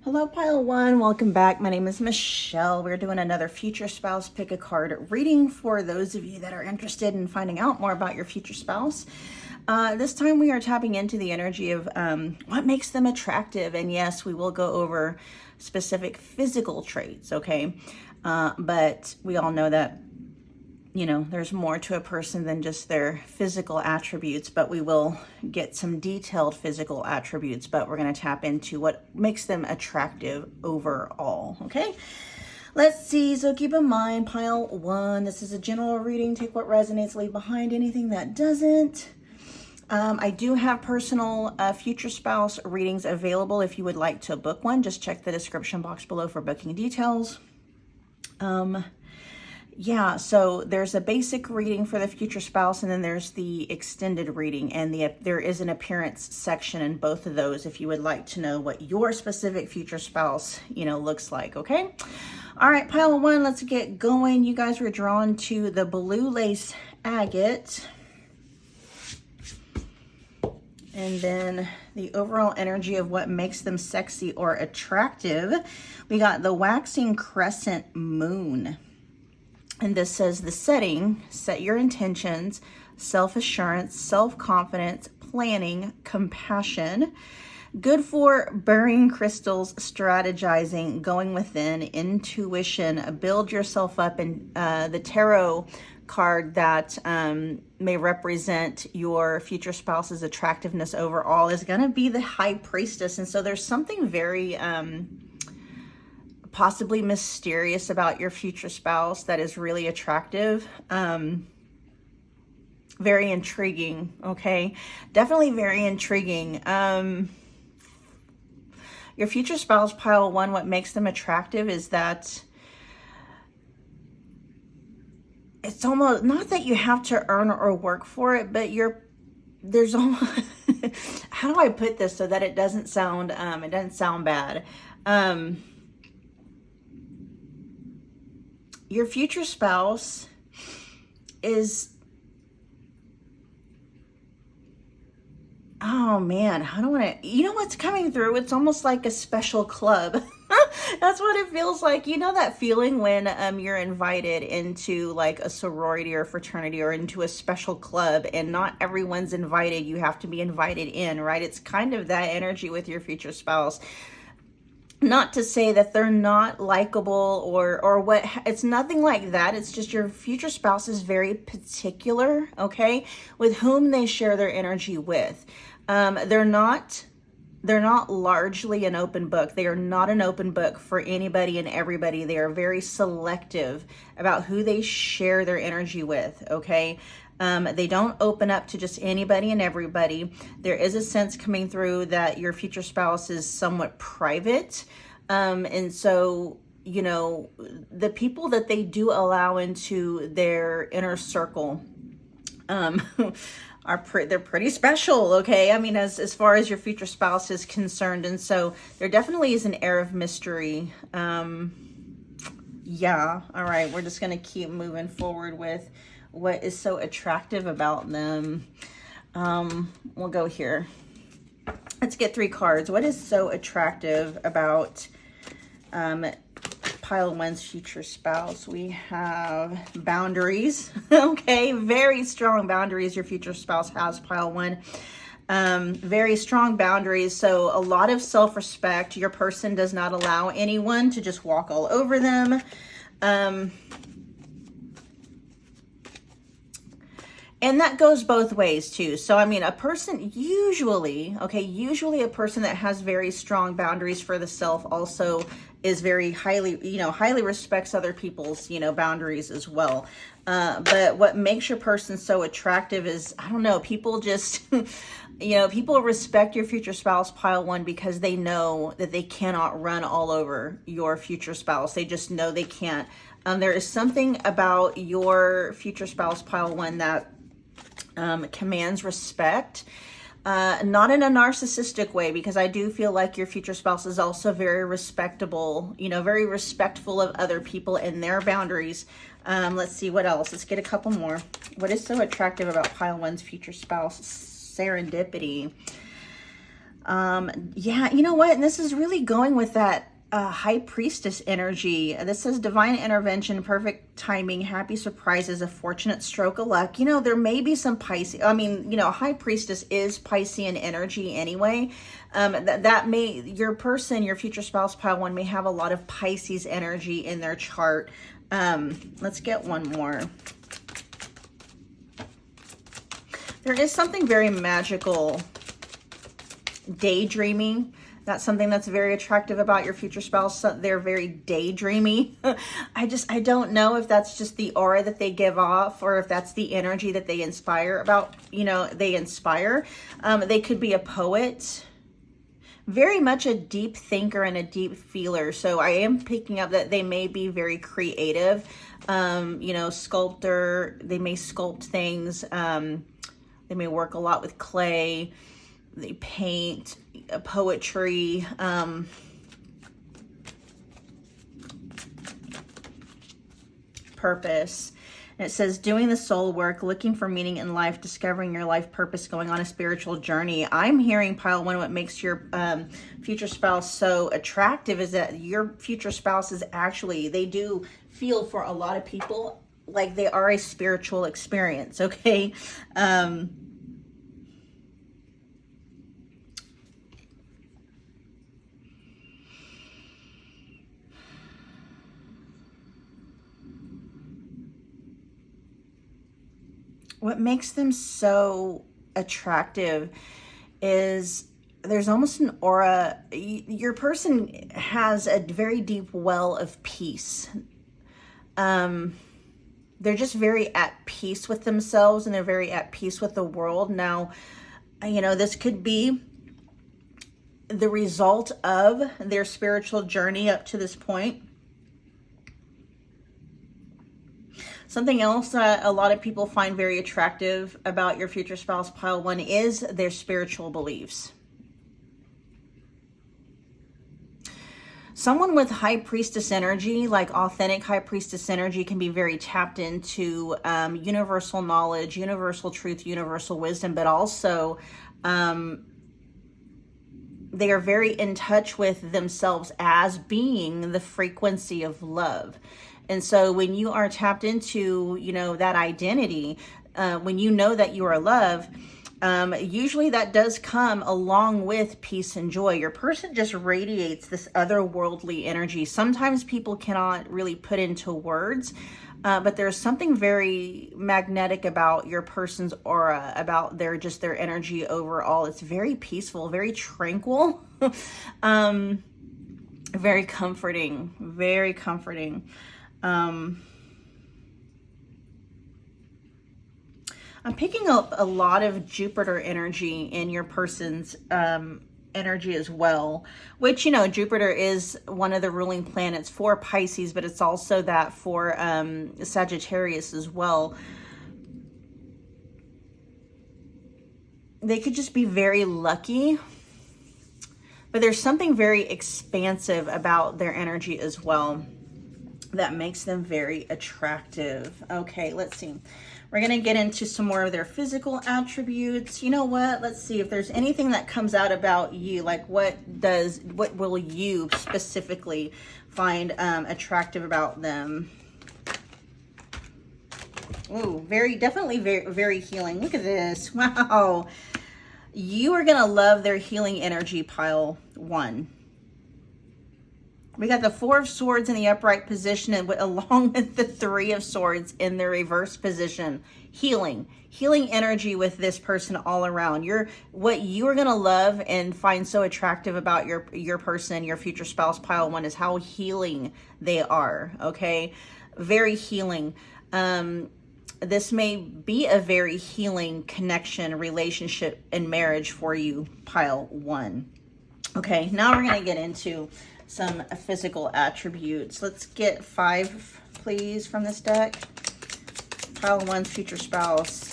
Hello, Pile One. Welcome back. My name is Michelle. We're doing another future spouse pick a card reading for those of you that are interested in finding out more about your future spouse. This time we are tapping into the energy of what makes them attractive. And yes, we will go over specific physical traits, okay? But we all know that, you know, there's more to a person than just their physical attributes, but we will get some detailed physical attributes, but we're going to tap into what makes them attractive overall. Okay. Let's see. So keep in mind, Pile One, this is a general reading. Take what resonates, leave behind anything that doesn't. I do have personal future spouse readings available. If you would like to book one, just check the description box below for booking details. Yeah, so there's a basic reading for the future spouse, and then there's the extended reading, and there is an appearance section in both of those if you would like to know what your specific future spouse, looks like, okay? All right, Pile One, let's get going. You guys were drawn to the blue lace agate. And then the overall energy of what makes them sexy or attractive. We got the waxing crescent moon. And this says the setting, set your intentions, self-assurance, self-confidence, planning, compassion. Good for burying crystals, strategizing, going within, intuition, build yourself up. And the tarot card that may represent your future spouse's attractiveness overall is going to be the High Priestess. And so there's something very possibly mysterious about your future spouse that is really attractive. Very intriguing, okay? Definitely very intriguing. Your future spouse, Pile One, what makes them attractive is that it's almost not that you have to earn or work for it, but there's almost how do I put this so that it doesn't sound bad. Your future spouse is, oh man, I don't want to, what's coming through? It's almost like a special club. That's what it feels like. You know that feeling when you're invited into like a sorority or fraternity or into a special club and not everyone's invited. You have to be invited in, right? It's kind of that energy with your future spouse. Not to say that they're not likable or what, it's nothing like that. It's just your future spouse is very particular, okay, with whom they share their energy with. They're not largely an open book. They are not an open book for anybody and everybody. They are very selective about who they share their energy with, okay? They don't open up to just anybody and everybody. There is a sense coming through that your future spouse is somewhat private. And so, the people that they do allow into their inner circle, they're pretty special, okay? I mean, as far as your future spouse is concerned. And so there definitely is an air of mystery. Yeah. All right. We're just going to keep moving forward with what is so attractive about them. We'll go here. Let's get 3 cards. What is so attractive about Pile One's future spouse? We have boundaries. Okay, very strong boundaries your future spouse has, Pile One. Very strong boundaries. So a lot of self-respect. Your person does not allow anyone to just walk all over them. And that goes both ways too. So, I mean, a person usually a person that has very strong boundaries for the self also is very highly respects other people's, boundaries as well. But what makes your person so attractive is, I don't know, people just, people respect your future spouse, Pile One, because they know that they cannot run all over your future spouse. They just know they can't. There is something about your future spouse, Pile One, that commands respect, not in a narcissistic way, because I do feel like your future spouse is also very respectable, very respectful of other people and their boundaries. Let's see what else. Let's get a couple more. What is so attractive about Pile One's future spouse? Serendipity. Yeah, you know what? And this is really going with that high priestess energy. This says divine intervention, perfect timing, happy surprises, a fortunate stroke of luck. You know, there may be some Pisces. I mean, you know, high priestess is Piscean energy anyway. That may, your person, your future spouse, pile one, may have a lot of Pisces energy in their chart. Let's get one more. There is something very magical, daydreaming. That's something that's very attractive about your future spouse. They're very daydreamy. I don't know if that's just the aura that they give off or if that's the energy that they inspire about, you know, they inspire. They could be a poet, very much a deep thinker and a deep feeler. So I am picking up that they may be very creative, you know, sculptor. They may sculpt things. They may work a lot with clay. They paint, poetry, purpose. And it says, doing the soul work, looking for meaning in life, discovering your life purpose, going on a spiritual journey. I'm hearing, pile one, what makes your future spouse so attractive is that your future spouse is actually, they do feel for a lot of people like they are a spiritual experience, okay? What makes them so attractive is there's almost an aura. Your person has a very deep well of peace. They're just very at peace with themselves and they're very at peace with the world. Now, you know, this could be the result of their spiritual journey up to this point. Something else that a lot of people find very attractive about your future spouse, pile one, is their spiritual beliefs. Someone with high priestess energy, like authentic high priestess energy, can be very tapped into universal knowledge, universal truth, universal wisdom, but also they are very in touch with themselves as being the frequency of love. And so when you are tapped into, you know, that identity, when you know that you are love, usually that does come along with peace and joy. Your person just radiates this otherworldly energy. Sometimes people cannot really put into words, but there's something very magnetic about your person's aura, about their energy overall. It's very peaceful, very tranquil, very comforting, very comforting. I'm picking up a lot of Jupiter energy in your person's energy as well, which, you know, Jupiter is one of the ruling planets for Pisces, but it's also that for Sagittarius as well. They could just be very lucky, but there's something very expansive about their energy as well that makes them very attractive. Okay, let's see. We're going to get into some more of their physical attributes. You know what? Let's see if there's anything that comes out about you. Like what will you specifically find attractive about them? Ooh, definitely very healing. Look at this. Wow. You are going to love their healing energy, pile one. We got the Four of Swords in the upright position and along with the Three of Swords in the reverse position. Healing energy with this person all around. What you are going to love and find so attractive about your person, your future spouse, pile one, is how healing they are, okay? Very healing. This may be a very healing connection, relationship, and marriage for you, pile one. Okay, now we're going to get into some physical attributes. Let's get 5, please, from this deck. Pile one's future spouse.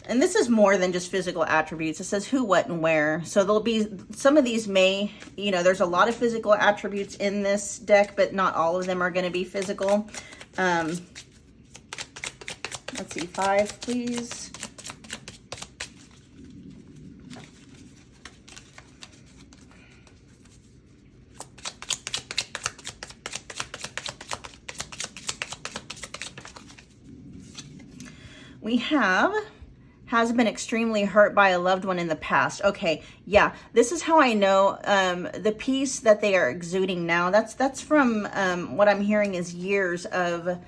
And this is more than just physical attributes. It says who, what, and where. So there'll be, some of these may, you know, there's a lot of physical attributes in this deck, but not all of them are going to be physical. Let's see, 5, please. We have has been extremely hurt by a loved one in the past. Okay, yeah, this is how I know the peace that they are exuding now. That's from what I'm hearing is years of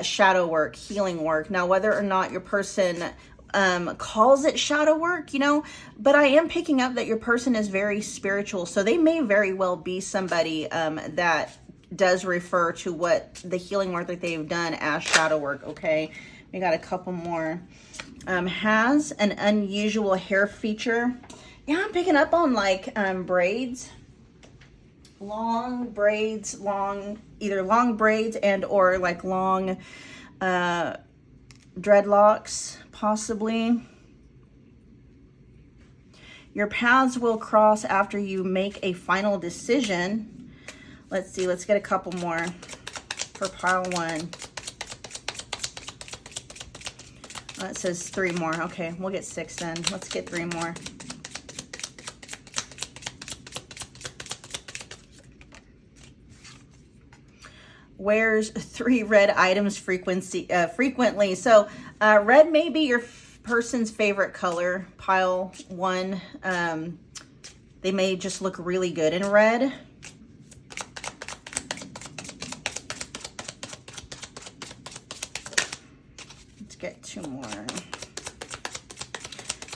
shadow work, healing work. Now, whether or not your person calls it shadow work, you know, but I am picking up that your person is very spiritual. So they may very well be somebody that does refer to what the healing work that they've done as shadow work. Okay, we got a couple more. Has an unusual hair feature. Yeah, I'm picking up on like braids, long braids, either long braids and or like long dreadlocks, possibly. Your paths will cross after you make a final decision. Let's see, let's get a couple more for pile 1. It says 3 more. Okay, we'll get 6 then. Let's get 3 more. Wears 3 red items frequently. So red may be your person's favorite color, pile 1. They may just look really good in red. Get 2 more.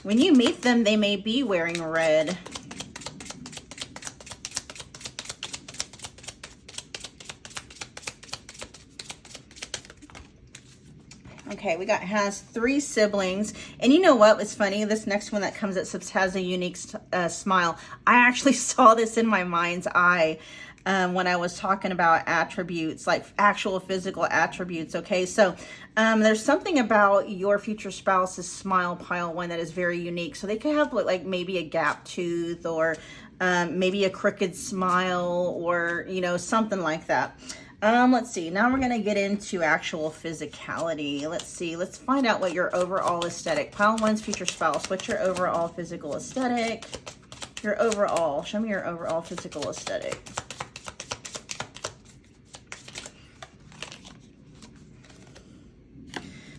When you meet them, they may be wearing red. Okay, we got has 3 siblings. And you know what was funny? This next one that comes up has a unique smile. I actually saw this in my mind's eye when I was talking about attributes, like actual physical attributes. Okay, so there's something about your future spouse's smile, pile 1, that is very unique. So they could have like maybe a gap tooth, or maybe a crooked smile, or you know, something like that. Let's see, now we're going to get into actual physicality. Let's see, let's find out what your overall aesthetic, pile 1's future spouse, what's your overall physical aesthetic? Your overall, show me your overall physical aesthetic.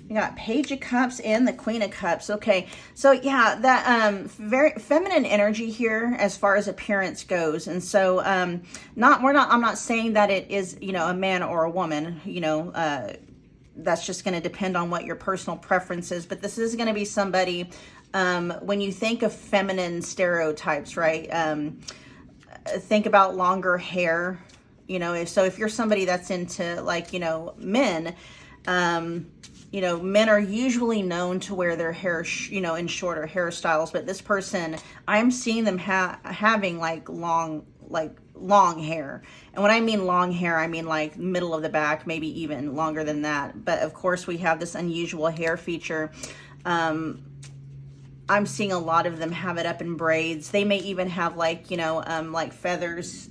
You got Page of Cups and the Queen of Cups. Okay, so yeah, that very feminine energy here as far as appearance goes. And so I'm not saying that it is, you know, a man or a woman, you know, that's just going to depend on what your personal preference is. But this is going to be somebody, when you think of feminine stereotypes, right? Think about longer hair, you know, if you're somebody that's into like, you know, men, you know, men are usually known to wear their hair, you know, in shorter hairstyles. But this person, I'm seeing them having like long hair. And when I mean long hair, I mean like middle of the back, maybe even longer than that. But of course, we have this unusual hair feature. I'm seeing a lot of them have it up in braids. They may even have like, you know, like feathers.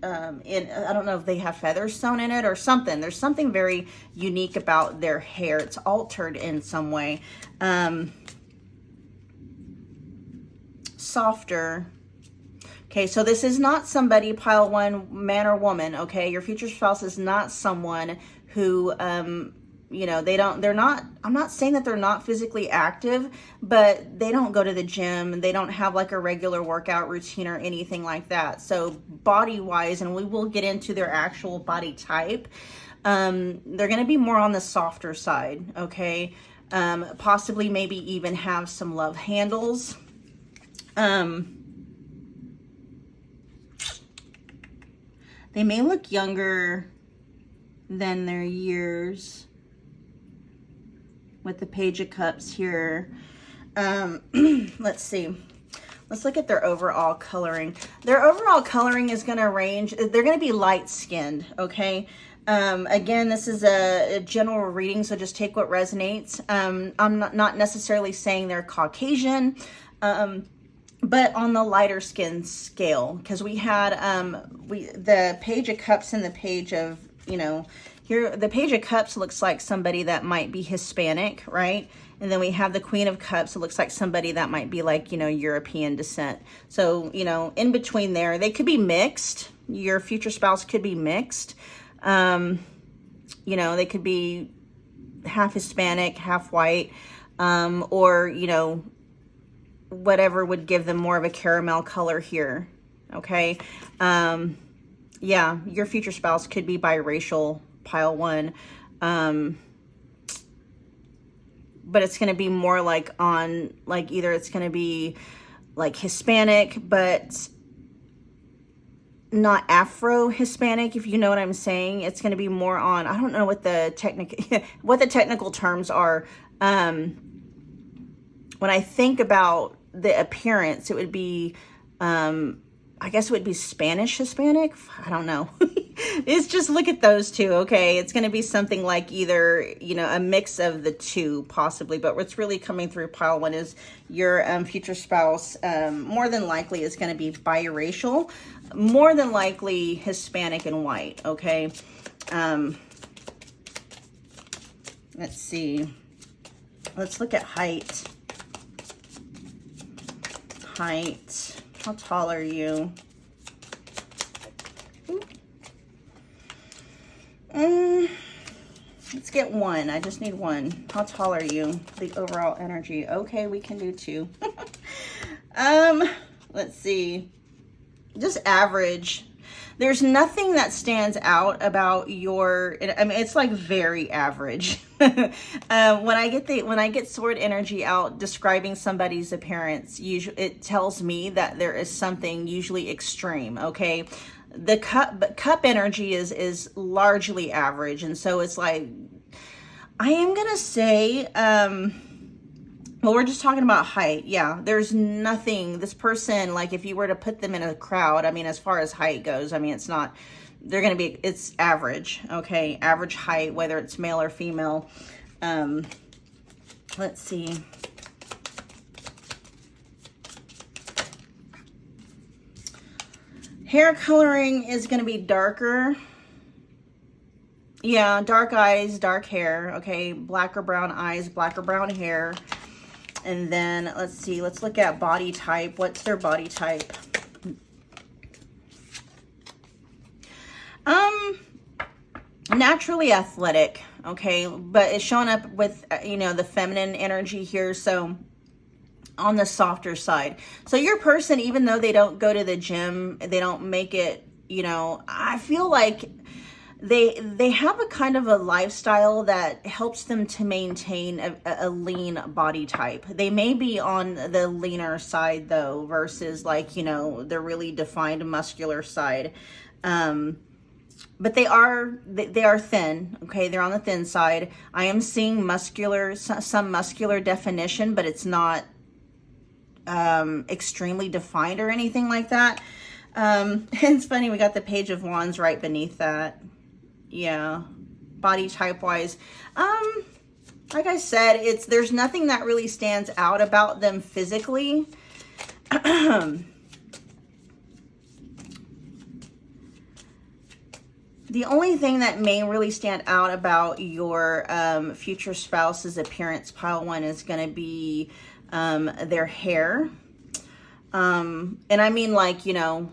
I don't know if they have feathers sewn in it or something. There's something very unique about their hair. It's altered in some way. Softer. Okay, so this is not somebody, pile 1, man or woman, okay? Your future spouse is not someone who, you know, I'm not saying that they're not physically active, but they don't go to the gym. They don't have like a regular workout routine or anything like that. So body wise, and we will get into their actual body type, they're going to be more on the softer side. Okay. Possibly maybe even have some love handles. They may look younger than their years. With the Page of Cups here. Let's see. Let's look at their overall coloring. Their overall coloring is going to range. They're going to be light skinned. Okay. Again, this is a general reading, so just take what resonates. I'm not necessarily saying they're Caucasian, but on the lighter skin scale, because we had the Page of Cups and the Page of, you know, here, the Page of Cups looks like somebody that might be Hispanic, right? And then we have the Queen of Cups. It looks like somebody that might be like, you know, European descent. So, you know, in between there, they could be mixed. Your future spouse could be mixed. You know, they could be half Hispanic, half white, or, you know, whatever would give them more of a caramel color here. Okay. Yeah, your future spouse could be biracial, pile one. But it's going to be more like on, like, either it's going to be like Hispanic, but not Afro-Hispanic, if you know what I'm saying. It's going to be more on, I don't know what the technical terms are. When I think about the appearance, it would be, I guess it would be Spanish Hispanic. I don't know. It's just, look at those two. Okay. It's going to be something like either, you know, a mix of the two possibly, but what's really coming through pile one is your future spouse, more than likely is going to be biracial, more than likely Hispanic and white. Okay. Let's see. Let's look at height. Height. How tall are you? Let's get one. I just need one. How tall are you? The overall energy. Okay, we can do two. Let's see. Just average. There's nothing that stands out about your, I mean, it's like very average. When I get sword energy out describing somebody's appearance, usually it tells me that there is something usually extreme. Okay. The cup energy is largely average. And so it's like, I am going to say, well, we're just talking about height. Yeah, there's nothing, this person, like if you were to put them in a crowd, I mean, as far as height goes, I mean, it's not, they're going to be, it's average. Okay. Average height, whether it's male or female. Let's see. Hair coloring is going to be darker. Yeah, dark eyes, dark hair. Okay, black or brown eyes, black or brown hair. And then let's see, let's look at body type. What's their body type? Naturally athletic, okay, but it's showing up with, you know, the feminine energy here. So on the softer side. So your person, even though they don't go to the gym, they don't make it, you know, I feel like they have a kind of a lifestyle that helps them to maintain a lean body type. They may be on the leaner side though, versus like, you know, the really defined muscular side. But they are thin. Okay. They're on the thin side. I am seeing some muscular definition, but it's not extremely defined or anything like that. It's funny, we got the Page of Wands right beneath that. Yeah, body type wise, like I said, there's nothing that really stands out about them physically. The only thing that may really stand out about your future spouse's appearance, pile one, is going to be their hair. And I mean, like, you know,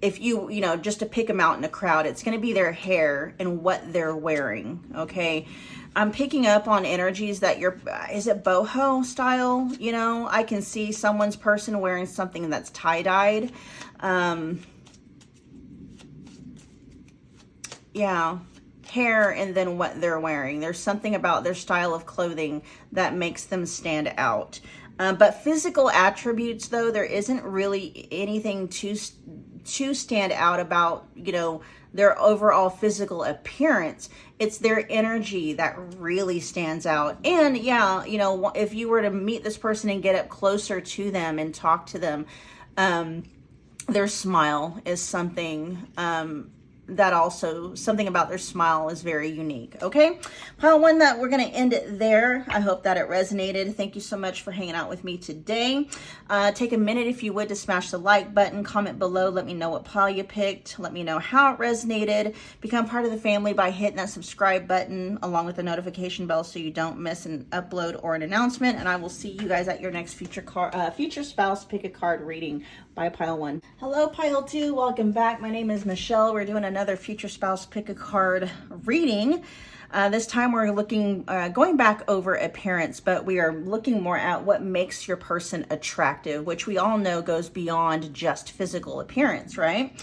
if you know, just to pick them out in a crowd, it's going to be their hair and what they're wearing. Okay. I'm picking up on energies that is it boho style? You know, I can see someone's person wearing something that's tie-dyed. Yeah. Hair and then what they're wearing. There's something about their style of clothing that makes them stand out. But physical attributes, though, there isn't really anything to stand out about, you know, their overall physical appearance. It's their energy that really stands out. And yeah, you know, if you were to meet this person and get up closer to them and talk to them, their smile is something, that also, something about their smile is very unique. Okay, pile one, that we're going to end it there. I hope that it resonated. Thank you so much for hanging out with me today. Take a minute, if you would, to smash the like button, comment below, let me know what pile you picked, let me know how it resonated. Become part of the family by hitting that subscribe button along with the notification bell so you don't miss an upload or an announcement. And I will see you guys at your next future spouse pick a card reading. Bye, pile one. Hello, pile two. Welcome back. My name is Michelle. We're doing another future spouse pick a card reading. This time we're looking, going back over appearance, but we are looking more at what makes your person attractive, which we all know goes beyond just physical appearance, right?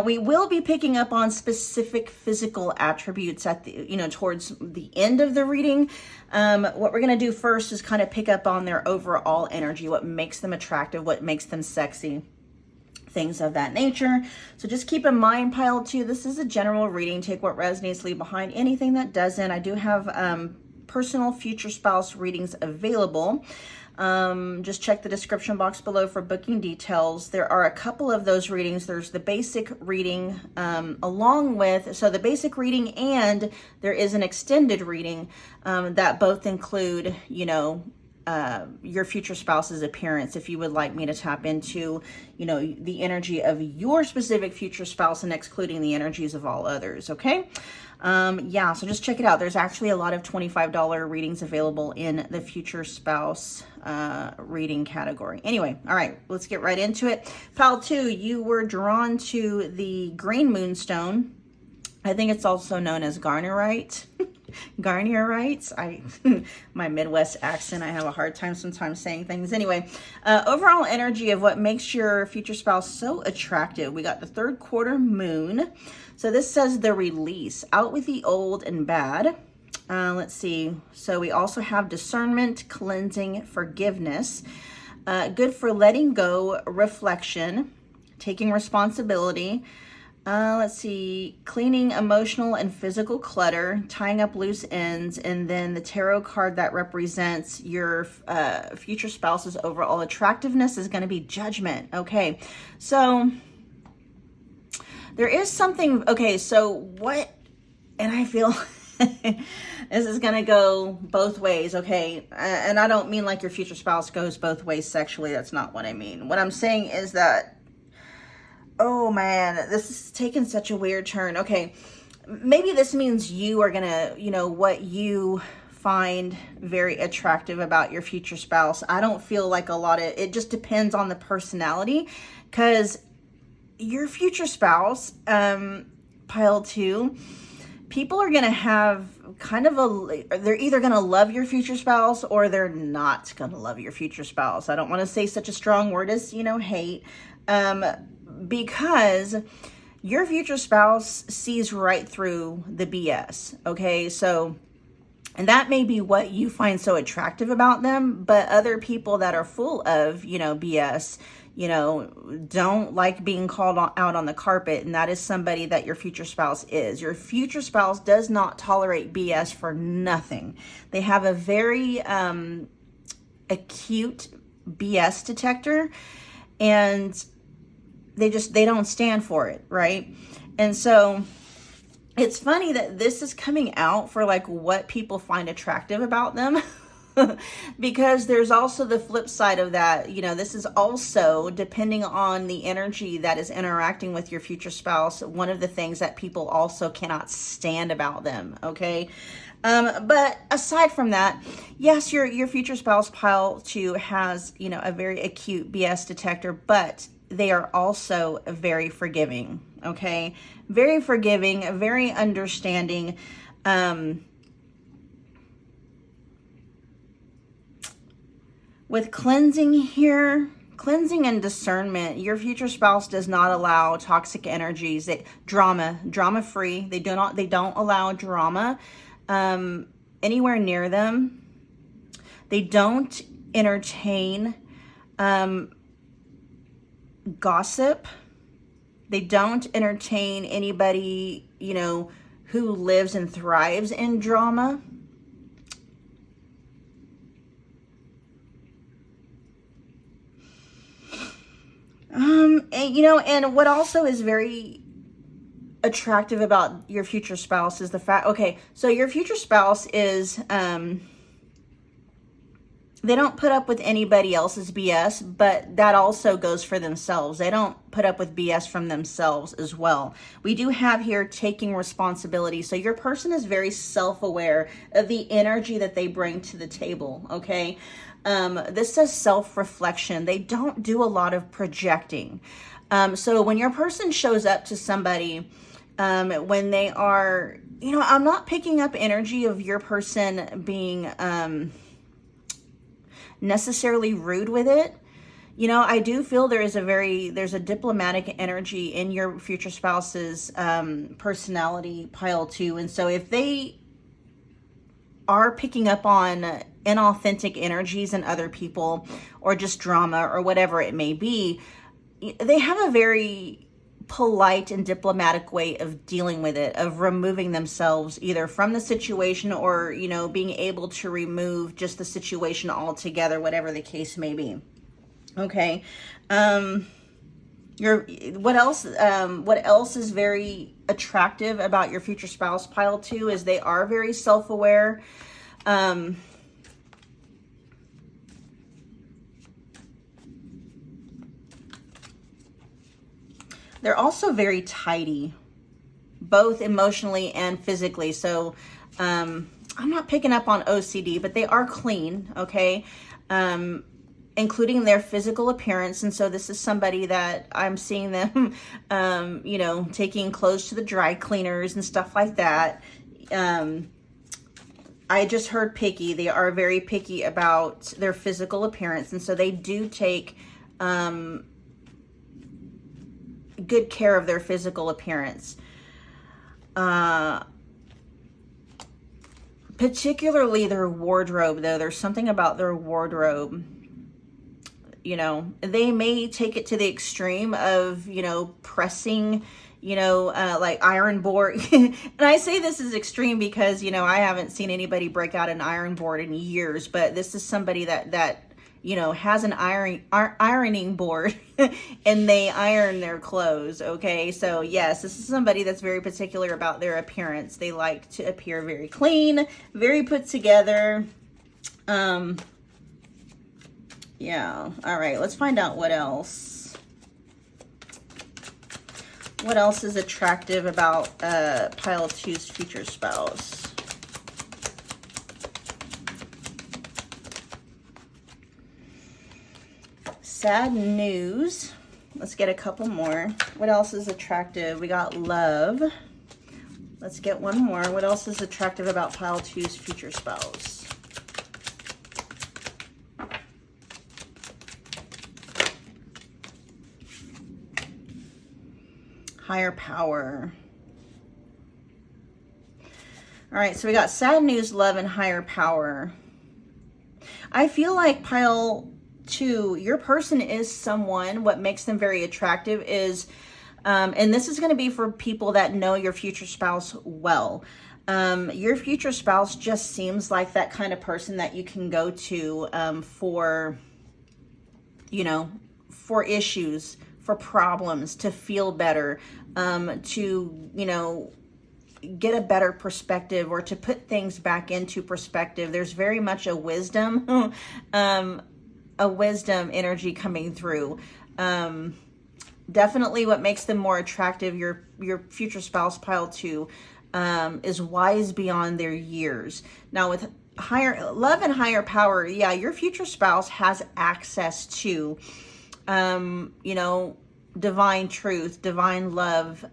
We will be picking up on specific physical attributes at the, towards the end of the reading. What we're going to do first is kind of pick up on their overall energy, what makes them attractive, what makes them sexy, things of that nature. So just keep in mind, pile 2, this is a general reading. Take what resonates, leave behind anything that doesn't. I do have personal future spouse readings available. Just check the description box below for booking details. There are a couple of those readings. There's the basic reading along with, so the basic reading, and there is an extended reading that both include, your future spouse's appearance, if you would like me to tap into, the energy of your specific future spouse and excluding the energies of all others, okay? Yeah, so just check it out. There's actually a lot of $25 readings available in the future spouse reading category. Anyway, all right, let's get right into it. Pile 2, you were drawn to the green moonstone. I think it's also known as garnerite. Garnerites. My Midwest accent, I have a hard time sometimes saying things. Anyway, overall energy of what makes your future spouse so attractive. We got the 3rd quarter moon. So this says the release, out with the old and bad. Let's see. So we also have discernment, cleansing, forgiveness. Good for letting go, reflection, taking responsibility. Let's see, cleaning emotional and physical clutter, tying up loose ends, and then the tarot card that represents your future spouse's overall attractiveness is going to be judgment. Okay, so there is something, okay, so what, and I feel this is going to go both ways, okay, and I don't mean like your future spouse goes both ways sexually. That's not what I mean. What I'm saying is that, oh man, this is taking such a weird turn. Okay, maybe this means you are gonna, what you find very attractive about your future spouse. I don't feel like a lot of, it just depends on the personality, because your future spouse, pile 2, people are gonna have kind of they're either gonna love your future spouse or they're not gonna love your future spouse. I don't want to say such a strong word as, hate. Because your future spouse sees right through the BS, okay? So, and that may be what you find so attractive about them, but other people that are full of, BS, don't like being called out on the carpet, and that is somebody that your future spouse is. Your future spouse does not tolerate BS for nothing. They have a very acute BS detector, and they don't stand for it, right? And so it's funny that this is coming out for like what people find attractive about them because there's also the flip side of that. This is also depending on the energy that is interacting with your future spouse, one of the things that people also cannot stand about them, okay? But aside from that, yes, your future spouse, pile 2, has, a very acute BS detector, but they are also very forgiving, okay? Very forgiving, very understanding. With cleansing here, cleansing and discernment, your future spouse does not allow toxic energies, drama free. They don't allow drama anywhere near them. They don't entertain gossip. They don't entertain anybody, who lives and thrives in drama. And what also is very attractive about your future spouse is the fact, okay, so your future spouse is, they don't put up with anybody else's BS, but that also goes for themselves. They don't put up with BS from themselves as well. We do have here taking responsibility. So your person is very self-aware of the energy that they bring to the table, okay? This says self-reflection. They don't do a lot of projecting. So when your person shows up to somebody, when they are you know, I'm not picking up energy of your person being necessarily rude with it. You know, I do feel there's a diplomatic energy in your future spouse's personality pile too. And so if they are picking up on inauthentic energies in other people, or just drama or whatever it may be, they have a very polite and diplomatic way of dealing with it, of removing themselves either from the situation, or, you know, being able to remove just the situation altogether, whatever the case may be. Okay. What else is very attractive about your future spouse pile 2 is they are very self-aware. They're also very tidy, both emotionally and physically. So I'm not picking up on OCD, but they are clean, okay? Including their physical appearance. And so this is somebody that I'm seeing them, you know, taking clothes to the dry cleaners and stuff like that. I just heard picky. They are very picky about their physical appearance. And so they do take good care of their physical appearance. Particularly their wardrobe, though. There's something about their wardrobe. You know, they may take it to the extreme of, you know, pressing, you know, like iron board. And I say this is extreme because, you know, I haven't seen anybody break out an iron board in years, but this is somebody that you know, has an ironing board and they iron their clothes. Okay. So yes, this is somebody that's very particular about their appearance. They like to appear very clean, very put together. Yeah. All right. Let's find out what else. What else is attractive about pile 2's future spouse? Sad news. Let's get a couple more. What else is attractive? We got love. Let's get one more. What else is attractive about pile 2's future spouse? Higher power. All right, so we got sad news, love, and higher power. I feel like pile 2, your person is someone, what makes them very attractive is, and this is going to be for people that know your future spouse well. Your future spouse just seems like that kind of person that you can go to for, you know, for issues, for problems, to feel better, to, you know, get a better perspective, or to put things back into perspective. There's very much a wisdom, energy coming through. Definitely what makes them more attractive, your future spouse pile 2, is wise beyond their years. Now with higher love and higher power, yeah, your future spouse has access to, you know, divine truth, divine love,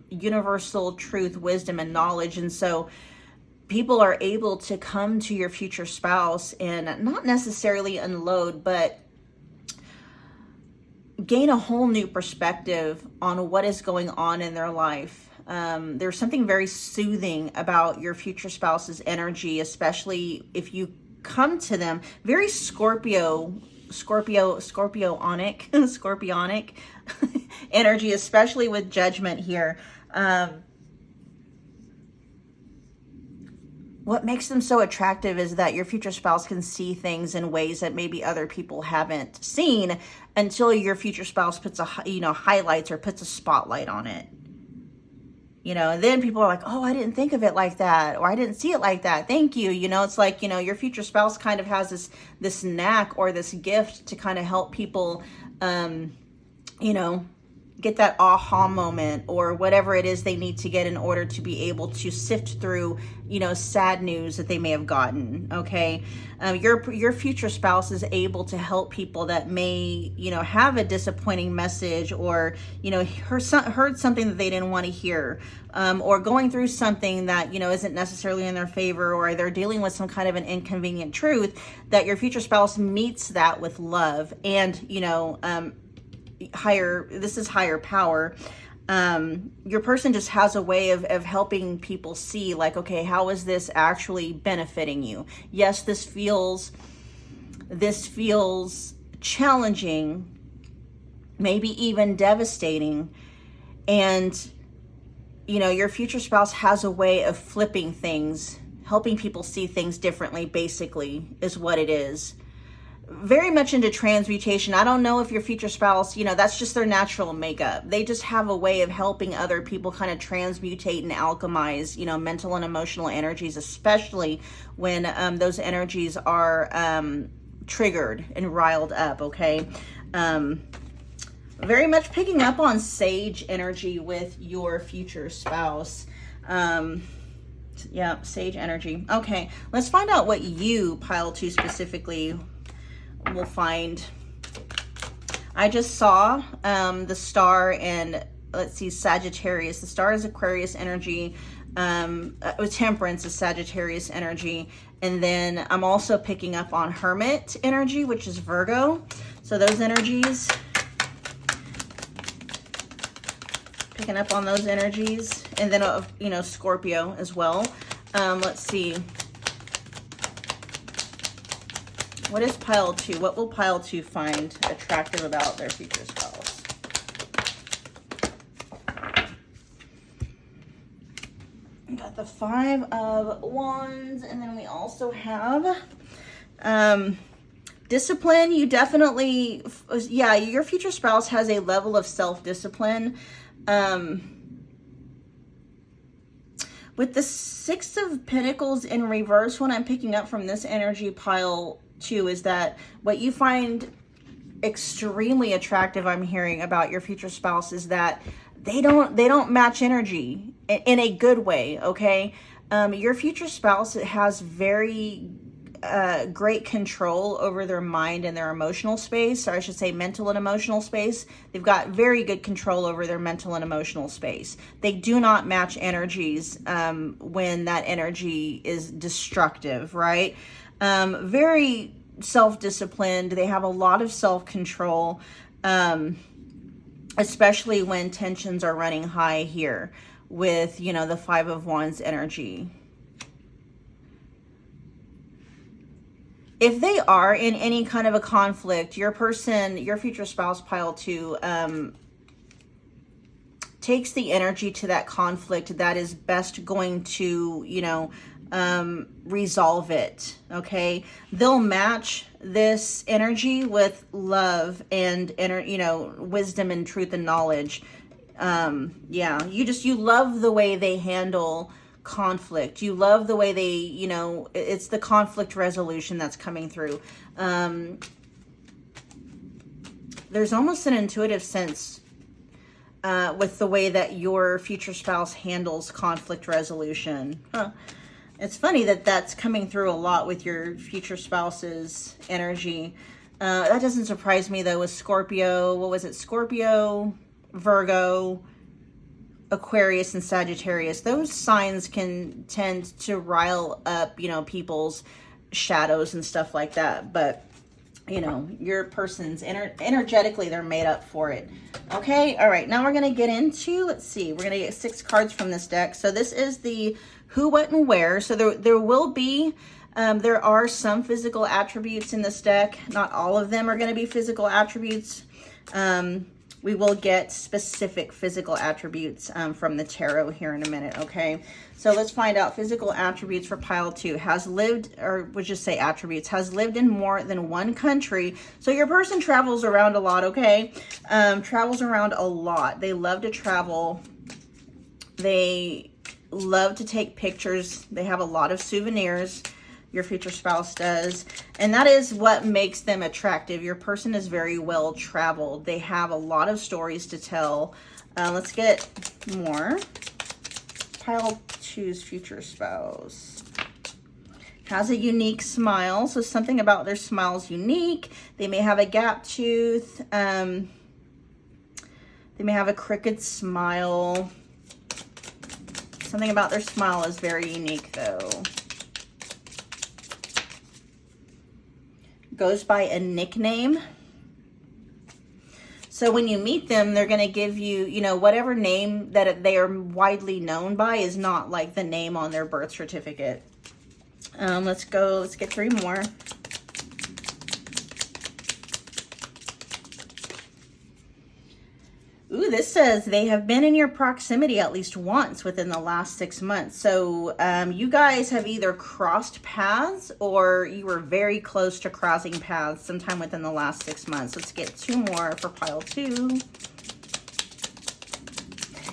universal truth, wisdom, and knowledge. And so people are able to come to your future spouse and not necessarily unload, but gain a whole new perspective on what is going on in their life. There's something very soothing about your future spouse's energy, especially if you come to them very scorpionic energy, especially with judgment here. What makes them so attractive is that your future spouse can see things in ways that maybe other people haven't seen until your future spouse puts highlights or puts a spotlight on it. You know, and then people are like, oh, I didn't think of it like that, or I didn't see it like that. Thank you. You know, it's like, you know, your future spouse kind of has this knack or this gift to kind of help people, you know, get that aha moment or whatever it is they need to get in order to be able to sift through, you know, sad news that they may have gotten. Okay. Your future spouse is able to help people that may, you know, have a disappointing message, or, you know, heard something that they didn't want to hear, or going through something that, you know, isn't necessarily in their favor, or they're dealing with some kind of an inconvenient truth, that your future spouse meets that with love and, you know, higher power. Your person just has a way of helping people see, like, okay, how is this actually benefiting you? Yes, this feels challenging, maybe even devastating. And, you know, your future spouse has a way of flipping things, helping people see things differently, basically, is what it is. Very much into transmutation. I don't know if your future spouse, you know, that's just their natural makeup. They just have a way of helping other people kind of transmutate and alchemize, you know, mental and emotional energies, especially when those energies are triggered and riled up. Okay. Very much picking up on sage energy with your future spouse. Yeah, sage energy. Okay, let's find out what you, pile 2 specifically, will find. I just saw the star, and let's see, Sagittarius. The star is Aquarius energy. Temperance is Sagittarius energy. And then I'm also picking up on Hermit energy, which is Virgo. So those energies, picking up on those energies. And then, you know, Scorpio as well. Let's see. What is pile 2? What will pile 2 find attractive about their future spouse? We got the 5 of Wands, and then we also have discipline. You definitely, yeah, your future spouse has a level of self-discipline. With the 6 of Pentacles in reverse, what I'm picking up from this energy, pile 2, is that what you find extremely attractive, I'm hearing, about your future spouse is that they don't match energy in a good way. Okay. Your future spouse has very great control over their mind and their emotional space, or I should say mental and emotional space. They've got very good control over their mental and emotional space. They do not match energies when that energy is destructive, right? Very self-disciplined. They have a lot of self-control, especially when tensions are running high here with, you know, the 5 of Wands energy. If they are in any kind of a conflict, your person, your future spouse, pile 2, takes the energy to that conflict that is best going to, you know, resolve it. Okay. They'll match this energy with love and, you know, wisdom and truth and knowledge. Yeah, you love the way they handle conflict. You love the way they, you know, it's the conflict resolution that's coming through. There's almost an intuitive sense with the way that your future spouse handles conflict resolution. It's funny that that's coming through a lot with your future spouse's energy. That doesn't surprise me though with Scorpio. What was it? Scorpio, Virgo, Aquarius, and Sagittarius. Those signs can tend to rile up, you know, people's shadows and stuff like that. But, you know, your person's energetically, they're made up for it. Okay. All right. Now we're going to get into, let's see, we're going to get 6 cards from this deck. So this is the who, what, and where. So there will be, there are some physical attributes in this deck. Not all of them are going to be physical attributes. We will get specific physical attributes from the tarot here in a minute, okay? So let's find out physical attributes for pile 2. Has lived, or we'll just say attributes, has lived in more than one country. So your person travels around a lot, okay? Travels around a lot. They love to travel. They love to take pictures. They have a lot of souvenirs. your future spouse does. And that is what makes them attractive. Your person is very well traveled. They have a lot of stories to tell. Let's get more. Pile 2's future spouse. Has a unique smile. So something about their smile is unique. They may have a gap tooth. They may have a crooked smile. Something about their smile is very unique though. Goes by a nickname. So when you meet them, they're going to give you, you know, whatever name that they are widely known by is not like the name on their birth certificate. Let's get 3 more. Ooh, this says they have been in your proximity at least once within the last 6 months. So you guys have either crossed paths or you were very close to crossing paths sometime within the last 6 months. Let's get 2 more for pile 2.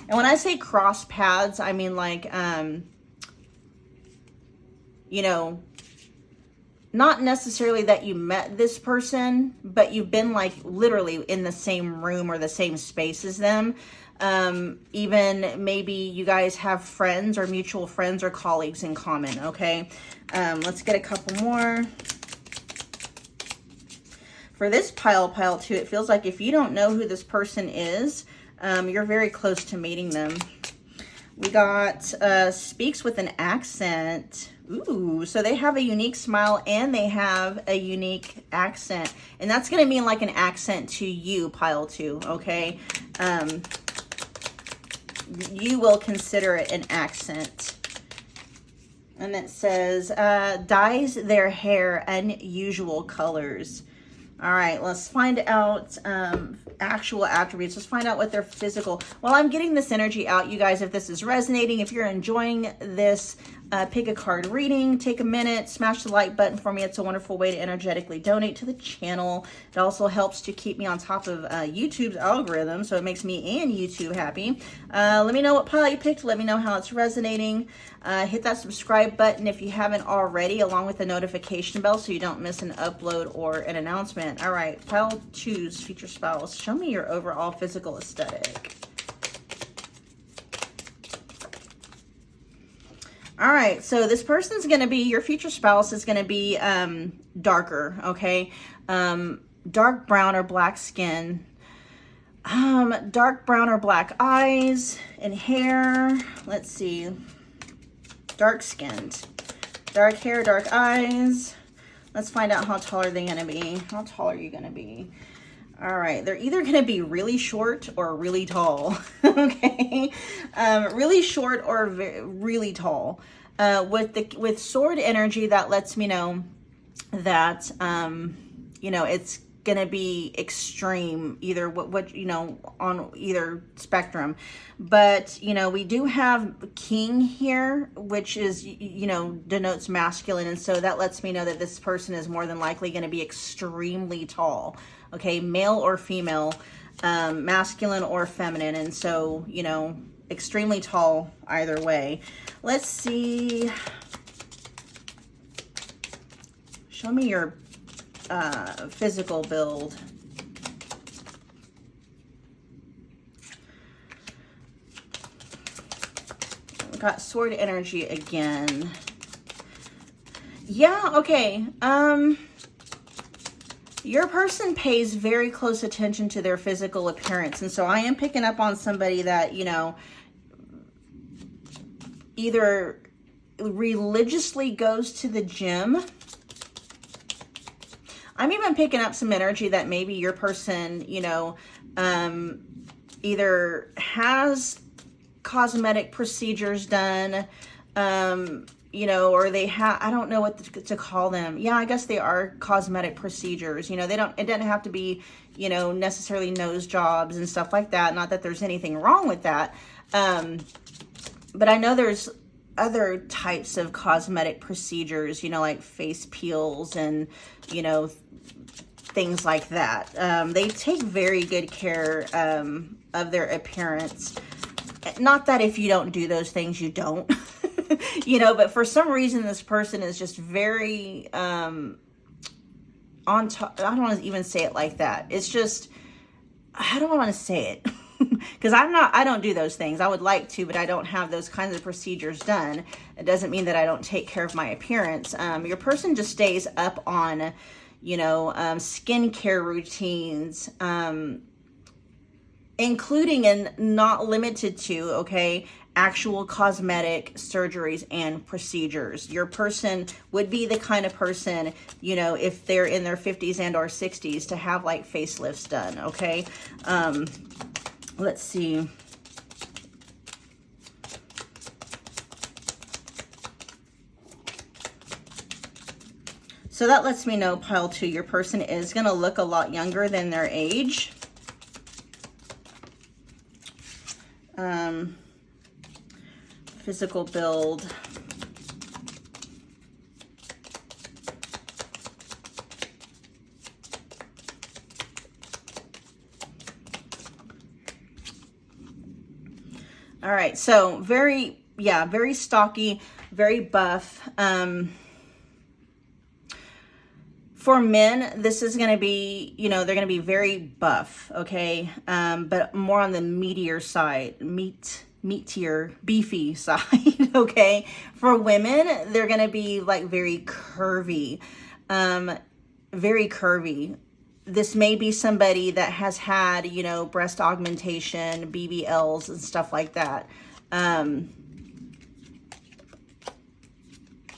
And when I say cross paths, I mean like, you know, not necessarily that you met this person, but you've been like literally in the same room or the same space as them. Even maybe you guys have friends or mutual friends or colleagues in common, okay? Let's get a couple more. For this pile 2, it feels like if you don't know who this person is, you're very close to meeting them. We got speaks with an accent. Ooh, so they have a unique smile and they have a unique accent. And that's going to mean like an accent to you, pile 2, okay? You will consider it an accent. And it says, dyes their hair unusual colors. All right, let's find out actual attributes. Let's find out what their physical... While I'm getting this energy out, you guys, if this is resonating, if you're enjoying this, pick a card reading, take a minute, smash the like button for me. It's a wonderful way to energetically donate to the channel. It also helps to keep me on top of YouTube's algorithm, so it makes me and YouTube happy. Let me know what pile you picked. Let me know how it's resonating. Hit that subscribe button if you haven't already, along with the notification bell so you don't miss an upload or an announcement. All right, pile 2's future spouse. Show me your overall physical aesthetic. All right, so this person's going to be, your future spouse is going to be darker, okay? Dark brown or black skin. Dark brown or black eyes and hair. Let's see. Dark skinned. Dark hair, dark eyes. Let's find out how tall are they going to be. How tall are you going to be? All right, they're either going to be really short or really tall, okay? Really short or really tall. With sword energy, that lets me know that, you know, it's going to be extreme, either what, you know, on either spectrum. But, you know, we do have king here, which is, you know, denotes masculine. And so that lets me know that this person is more than likely going to be extremely tall. Okay, male or female, masculine or feminine. And so, you know, extremely tall either way. Let's see. Show me your physical build. We got sword energy again. Yeah, okay. Your person pays very close attention to their physical appearance. And so I am picking up on somebody that, you know, either religiously goes to the gym. I'm even picking up some energy that maybe your person, you know, either has cosmetic procedures done, you know, or they have, I don't know what to call them. Yeah, I guess they are cosmetic procedures. You know, it doesn't have to be, you know, necessarily nose jobs and stuff like that. Not that there's anything wrong with that. But I know there's other types of cosmetic procedures, you know, like face peels and, you know, things like that. They take very good care of their appearance. Not that if you don't do those things, you don't. You know, but for some reason, this person is just very on top. I don't want to even say it like that. It's just, how do I want to say it? Because I don't do those things. I would like to, but I don't have those kinds of procedures done. It doesn't mean that I don't take care of my appearance. Your person just stays up on, you know, skincare routines, including and not limited to, okay, actual cosmetic surgeries and procedures. Your person would be the kind of person, you know, if they're in their 50s and or 60s, to have like facelifts done, okay? Let's see. So that lets me know, pile 2, your person is going to look a lot younger than their age. Physical build. All right, so very stocky, very buff. For men, this is going to be, you know, they're going to be very buff, okay? But more on the meatier side, meatier, beefy side, okay? For women, they're going to be like very curvy, very curvy. This may be somebody that has had, you know, breast augmentation, BBLs and stuff like that.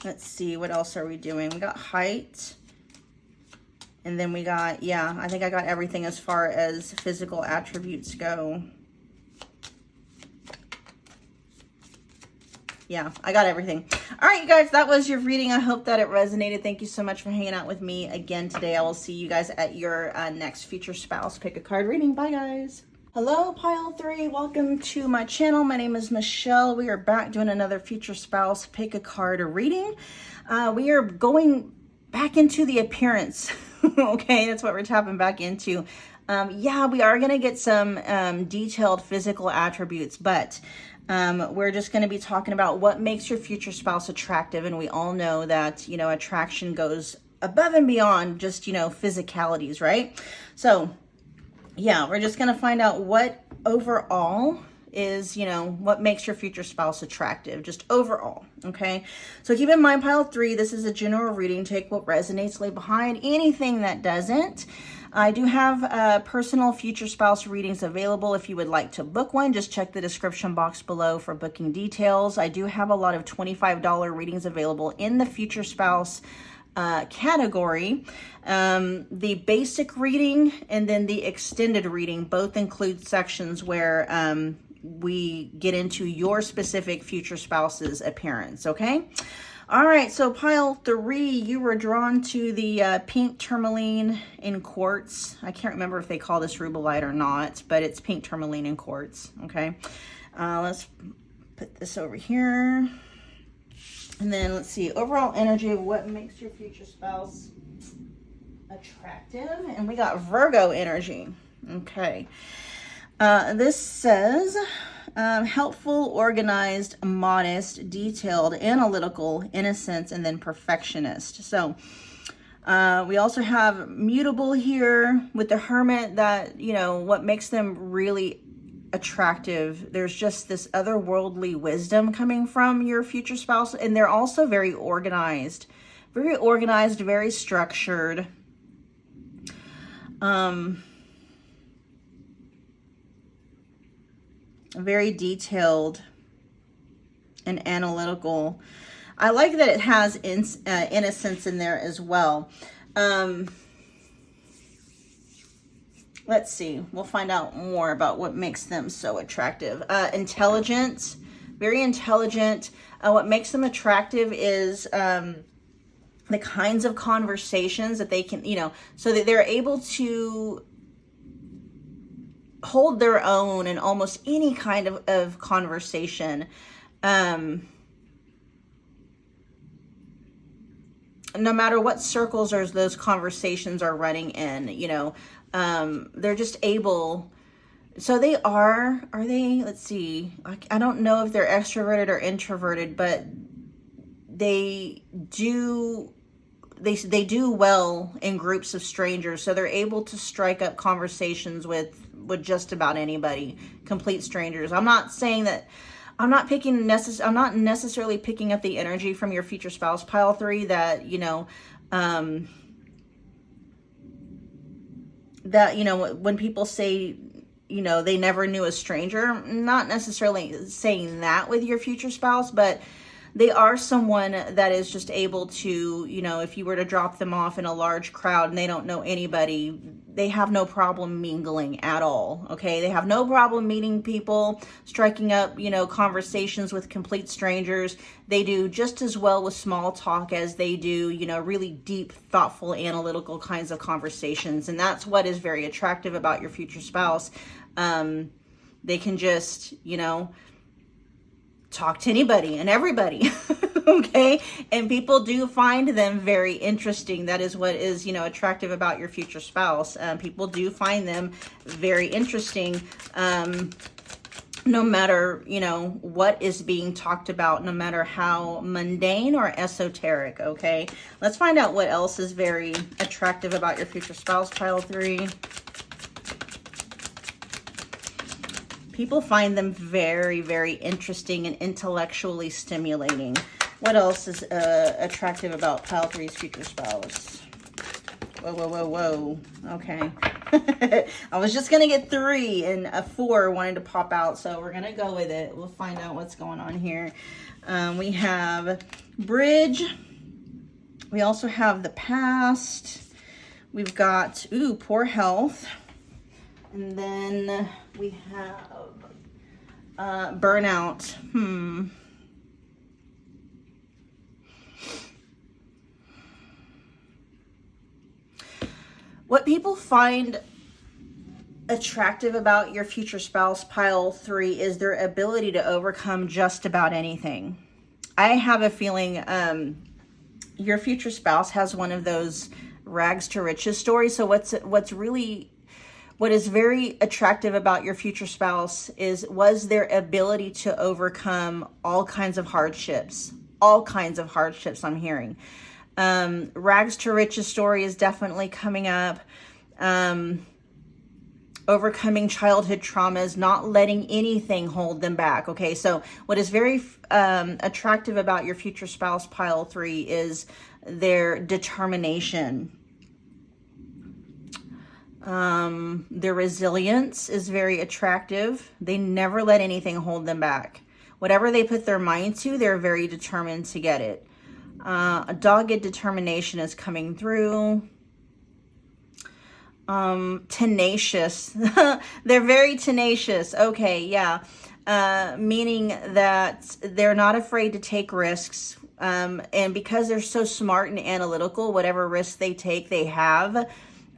Let's see, what else are we doing? We got height. And then we got, yeah, I think I got everything as far as physical attributes go. Yeah, I got everything. All right, you guys, that was your reading. I hope that it resonated. Thank you so much for hanging out with me again today. I will see you guys at your next future spouse pick a card reading. Bye, guys. Hello, pile 3. Welcome to my channel. My name is Michelle. We are back doing another future spouse pick a card reading. We are going back into the appearance. Okay, that's what we're tapping back into. Yeah, we are going to get some detailed physical attributes, but we're just going to be talking about what makes your future spouse attractive. And we all know that, you know, attraction goes above and beyond just, you know, physicalities, right? So yeah, we're just going to find out what overall is, you know, what makes your future spouse attractive, just overall, okay? So keep in mind, pile 3, this is a general reading. Take what resonates, leave behind anything that doesn't. I do have personal future spouse readings available. If you would like to book one, just check the description box below for booking details. I do have a lot of $25 readings available in the future spouse category. The basic reading and then the extended reading both include sections where we get into your specific future spouse's appearance, okay? All right, so pile 3, you were drawn to the pink tourmaline in quartz. I can't remember if they call this rubellite or not, but it's pink tourmaline in quartz, okay? Let's put this over here. And then let's see, overall energy of what makes your future spouse attractive. And we got Virgo energy, okay? This says helpful, organized, modest, detailed, analytical, innocent, and then perfectionist. So we also have mutable here with the Hermit, that, you know, what makes them really attractive. There's just this otherworldly wisdom coming from your future spouse. And they're also very organized, very structured. Very detailed and analytical. I like that it has innocence in there as well. Let's see. We'll find out more about what makes them so attractive. Intelligent, very intelligent. What makes them attractive is the kinds of conversations that they can, you know, so that they're able to hold their own in almost any kind of conversation. No matter what circles those conversations are running in, you know, they're just able So are they, let's see, I don't know if they're extroverted or introverted, but they do well in groups of strangers. So they're able to strike up conversations with just about anybody, complete strangers. I'm not saying that, I'm not necessarily picking up the energy from your future spouse, pile 3, that, when people say, they never knew a stranger, I'm not necessarily saying that with your future spouse, but they are someone that is just able to, if you were to drop them off in a large crowd and they don't know anybody, they have no problem mingling at all. Okay. They have no problem meeting people, striking up, conversations with complete strangers. They do just as well with small talk as they do, really deep, thoughtful, analytical kinds of conversations. And that's what is very attractive about your future spouse. They can just, talk to anybody and everybody. Okay. And people do find them very interesting. That is what is, attractive about your future spouse. People do find them very interesting. No matter, what is being talked about, no matter how mundane or esoteric. Okay. Let's find out what else is very attractive about your future spouse, pile 3. People find them very, very interesting and intellectually stimulating. What else is attractive about pile 3's future spouse? Whoa, whoa, whoa, whoa. Okay. I was just going to get 3 and a 4 wanted to pop out, so we're going to go with it. We'll find out what's going on here. We have bridge. We also have the past. We've got, poor health. And then we have burnout. What people find attractive about your future spouse, pile 3, is their ability to overcome just about anything. I have a feeling your future spouse has one of those rags to riches stories. So what is very attractive about your future spouse was their ability to overcome all kinds of hardships. I'm hearing. Rags to riches story is definitely coming up. Overcoming childhood traumas, not letting anything hold them back. Okay, so what is very attractive about your future spouse, pile 3, is their determination. Their resilience is very attractive. They never let anything hold them back. Whatever they put their mind to, they're very determined to get it. A dogged determination is coming through. Tenacious. They're very tenacious. Okay, yeah. Meaning that they're not afraid to take risks. And because they're so smart and analytical, whatever risks they take, they have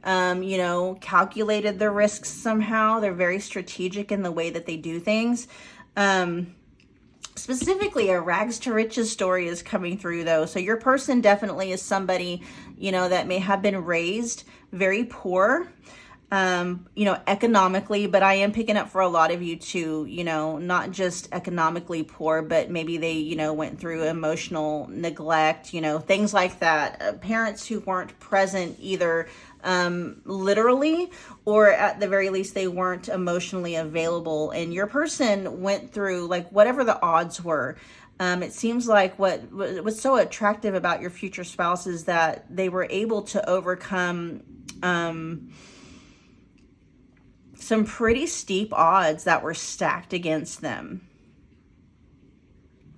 calculated the risks somehow. They're very strategic in the way that they do things. Specifically, a rags to riches story is coming through, though. So your person definitely is somebody, that may have been raised very poor, economically, but I am picking up for a lot of you too, not just economically poor, but maybe they, went through emotional neglect, things like that. Parents who weren't present either literally, or at the very least they weren't emotionally available, and your person went through like whatever the odds were. It seems like what's so attractive about your future spouse is that they were able to overcome some pretty steep odds that were stacked against them.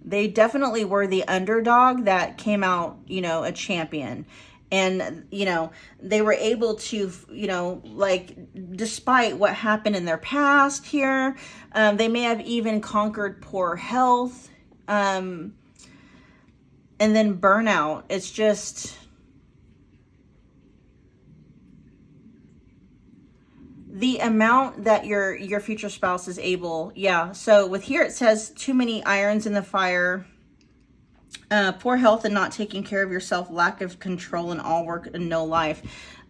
They definitely were the underdog that came out, a champion. And, they were able to, despite what happened in their past here, they may have even conquered poor health, and then burnout. It's just, the amount that your future spouse is able. Yeah. So with here, it says too many irons in the fire. Poor health and not taking care of yourself, lack of control in all work and no life.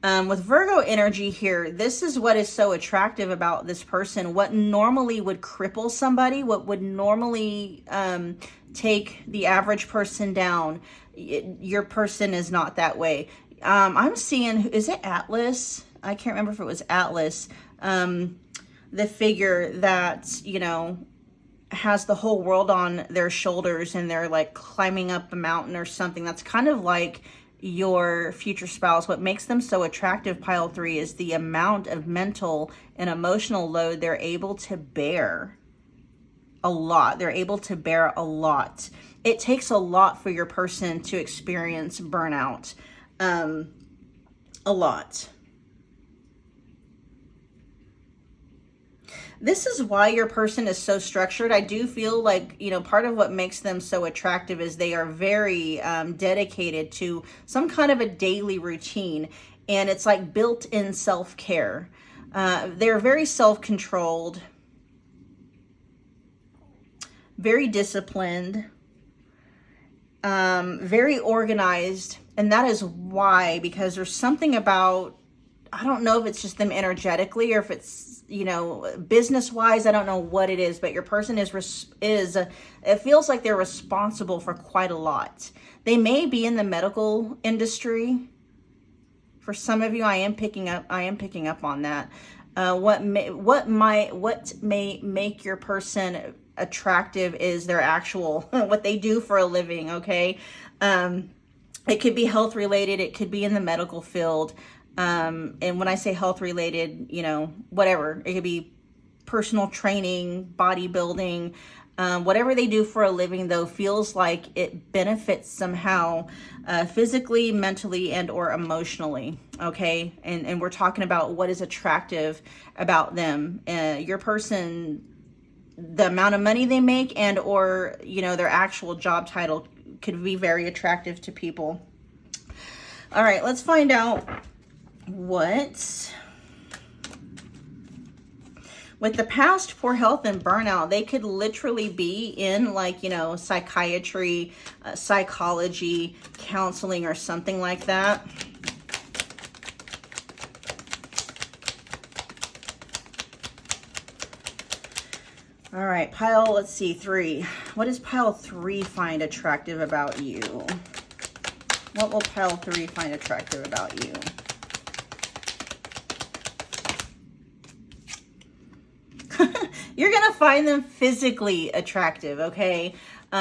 With Virgo energy here, this is what is so attractive about this person. What normally would cripple somebody, what would normally take the average person down, your person is not that way. I'm seeing, is it Atlas? I can't remember if it was Atlas. The figure that, you know, has the whole world on their shoulders and they're like climbing up a mountain or something. That's kind of like your future spouse. What makes them so attractive, pile 3, is the amount of mental and emotional load they're able to bear. A lot. They're able to bear a lot. It takes a lot for your person to experience burnout. A lot. This is why your person is so structured. I do feel like, you know, part of what makes them so attractive is they are very dedicated to some kind of a daily routine. And it's like built-in self-care. They're very self-controlled, very disciplined, very organized. And that is why, because there's something about, I don't know if it's just them energetically or if it's, you know, business wise, I don't know what it is, but your person is it feels like they're responsible for quite a lot. They may be in the medical industry. For some of you, I am picking up on that. What may make your person attractive is their actual, what they do for a living. Okay. It could be health related. It could be in the medical field. And when I say health related, you know, whatever, it could be personal training, bodybuilding, whatever they do for a living, though, feels like it benefits somehow, physically, mentally, and or emotionally. Okay. And we're talking about what is attractive about them. Your person, the amount of money they make and or, you know, their actual job title could be very attractive to people. All right, let's find out what, with the past poor health and burnout, they could literally be in, like, you know, psychiatry, psychology, counseling, or something like that. All right, pile, let's see, 3. What does pile 3 find attractive about you? What will pile 3 find attractive about you? You're going to find them physically attractive, okay?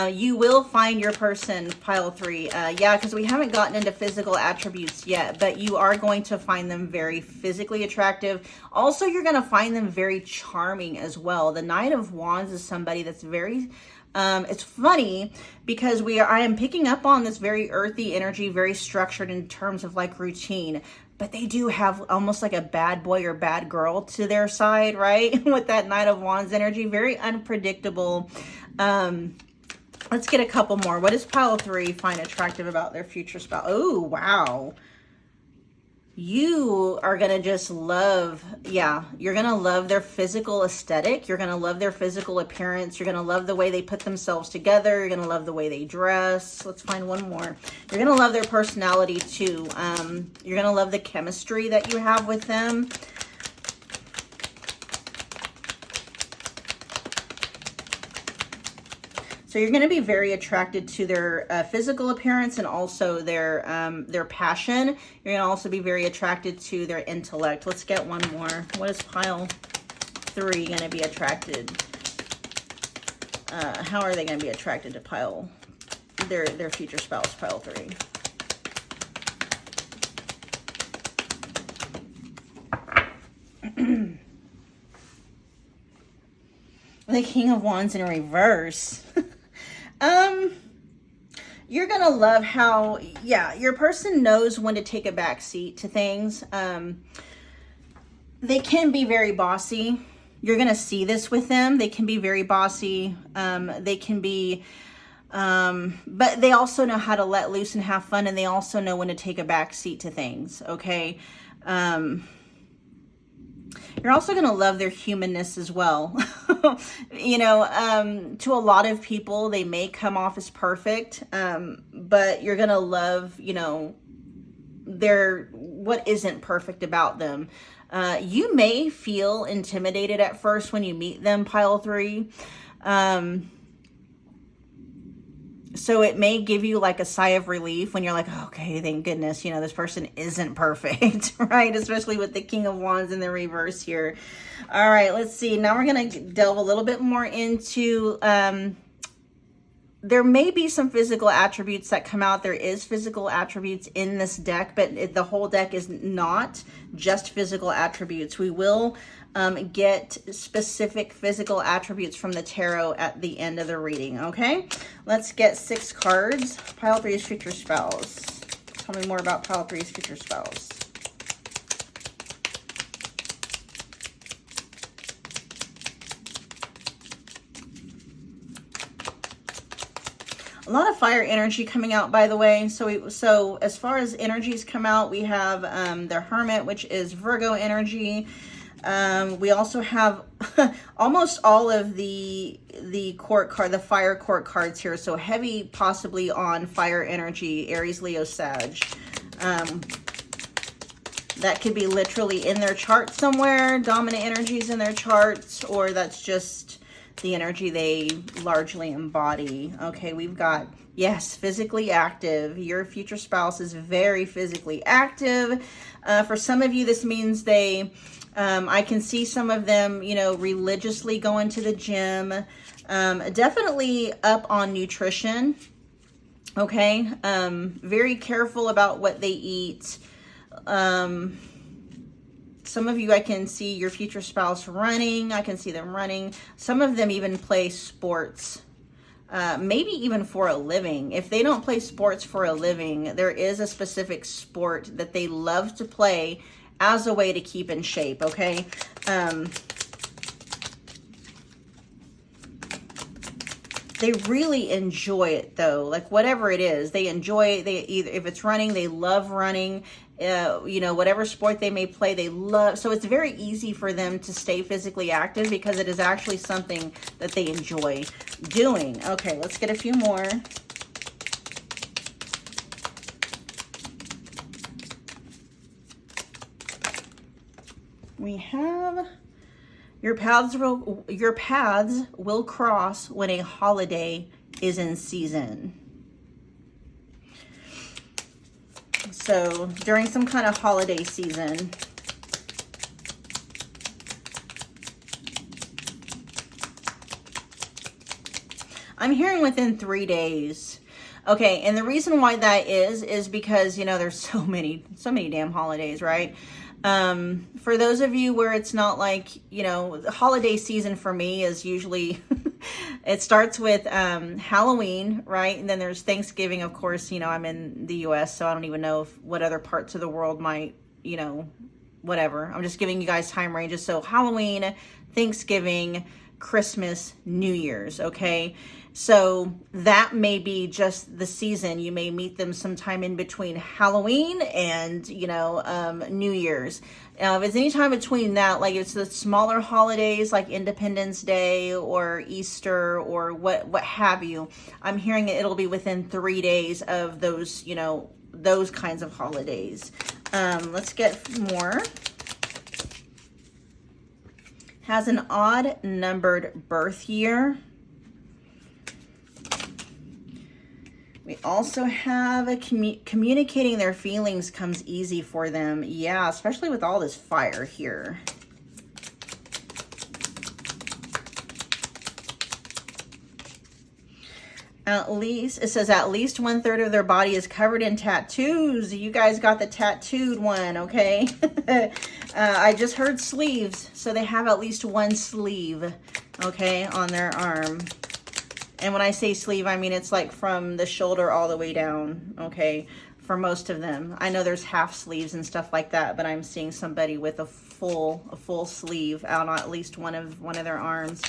You will find your person, pile 3. Yeah, because we haven't gotten into physical attributes yet, but you are going to find them very physically attractive. Also, you're going to find them very charming as well. The Knight of Wands is somebody that's very... it's funny because I am picking up on this very earthy energy, very structured in terms of like routine. But they do have almost like a bad boy or bad girl to their side, right? With that Knight of Wands energy, very unpredictable. Let's get a couple more. What does pile 3 find attractive about their future spouse? Oh, wow. You are going to just love, yeah, you're going to love their physical aesthetic. You're going to love their physical appearance. You're going to love the way they put themselves together. You're going to love the way they dress. Let's find one more. You're going to love their personality too. You're going to love the chemistry that you have with them. So you're going to be very attracted to their physical appearance and also their passion. You're going to also be very attracted to their intellect. Let's get one more. What is pile 3 going to be attracted? How are they going to be attracted to pile their future spouse, pile 3? The King of Wands in reverse. You're going to love how, yeah, your person knows when to take a back seat to things. They can be very bossy. You're going to see this with them. They can be very bossy. They can be, but they also know how to let loose and have fun. And they also know when to take a back seat to things. Okay. You're also going to love their humanness as well. You know, to a lot of people, they may come off as perfect, but you're gonna love, you know, what isn't perfect about them. You may feel intimidated at first when you meet them, pile 3. So it may give you like a sigh of relief when you're like, okay, thank goodness, you know, this person isn't perfect, right? Especially with the King of Wands in the reverse here. All right, let's see. Now we're going to delve a little bit more into, there may be some physical attributes that come out. There is physical attributes in this deck, but the whole deck is not just physical attributes. We will get specific physical attributes from the tarot at the end of the reading, okay? Let's get 6 cards. Pile 3's future spouse. Tell me more about Pile 3's future spouse. A lot of fire energy coming out, by the way. So as far as energies come out, we have the Hermit, which is Virgo energy. We also have almost all of the court card, the fire court cards here. So heavy possibly on fire energy, Aries, Leo, Sag. That could be literally in their chart somewhere, dominant energies in their charts, or that's just the energy they largely embody. Okay, we've got, yes, physically active. Your future spouse is very physically active. For some of you, this means they, I can see some of them, you know, religiously going to the gym, definitely up on nutrition. Okay, very careful about what they eat. Some of you, I can see your future spouse running. I can see them running. Some of them even play sports, maybe even for a living. If they don't play sports for a living, there is a specific sport that they love to play as a way to keep in shape, okay? They really enjoy it though. Like whatever it is, they enjoy it. They either, if it's running, they love running. You know, whatever sport they may play, they love. So it's very easy for them to stay physically active because it is actually something that they enjoy doing. Okay, let's get a few more. We have your paths will cross when a holiday is in season. So during some kind of holiday season, I'm hearing within 3 days. Okay, and the reason why that is because, you know, there's so many damn holidays, right? For those of you where it's not like, you know, the holiday season for me is usually, it starts with Halloween, right? And then there's Thanksgiving, of course. You know, I'm in the US, so I don't even know what other parts of the world might, you know, whatever. I'm just giving you guys time ranges. So Halloween, Thanksgiving, Christmas, New Year's, okay? So that may be just the season. You may meet them sometime in between Halloween and, you know, New Year's. If it's any time between that, like it's the smaller holidays like Independence Day or Easter or what have you, I'm hearing it'll be within 3 days of those, you know, those kinds of holidays. Let's get more. Has an odd numbered birth year. We also have a communicating their feelings comes easy for them. Yeah, especially with all this fire here. At least, it says at least 1/3 of their body is covered in tattoos. You guys got the tattooed one, okay? I just heard sleeves. So they have at least one sleeve, okay, on their arm. And when I say sleeve, I mean it's like from the shoulder all the way down, okay, for most of them. I know there's half sleeves and stuff like that, but I'm seeing somebody with a full sleeve out on at least one of their arms.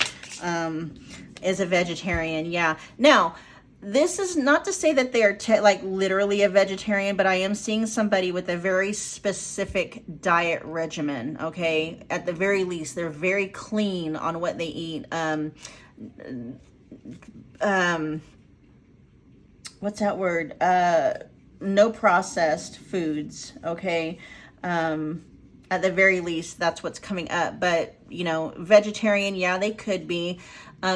Is a vegetarian, yeah. Now, this is not to say that they are like literally a vegetarian, but I am seeing somebody with a very specific diet regimen. Okay, at the very least, they're very clean on what they eat. What's that word? No processed foods. Okay. At the very least, that's what's coming up. But, you know, vegetarian, yeah, they could be.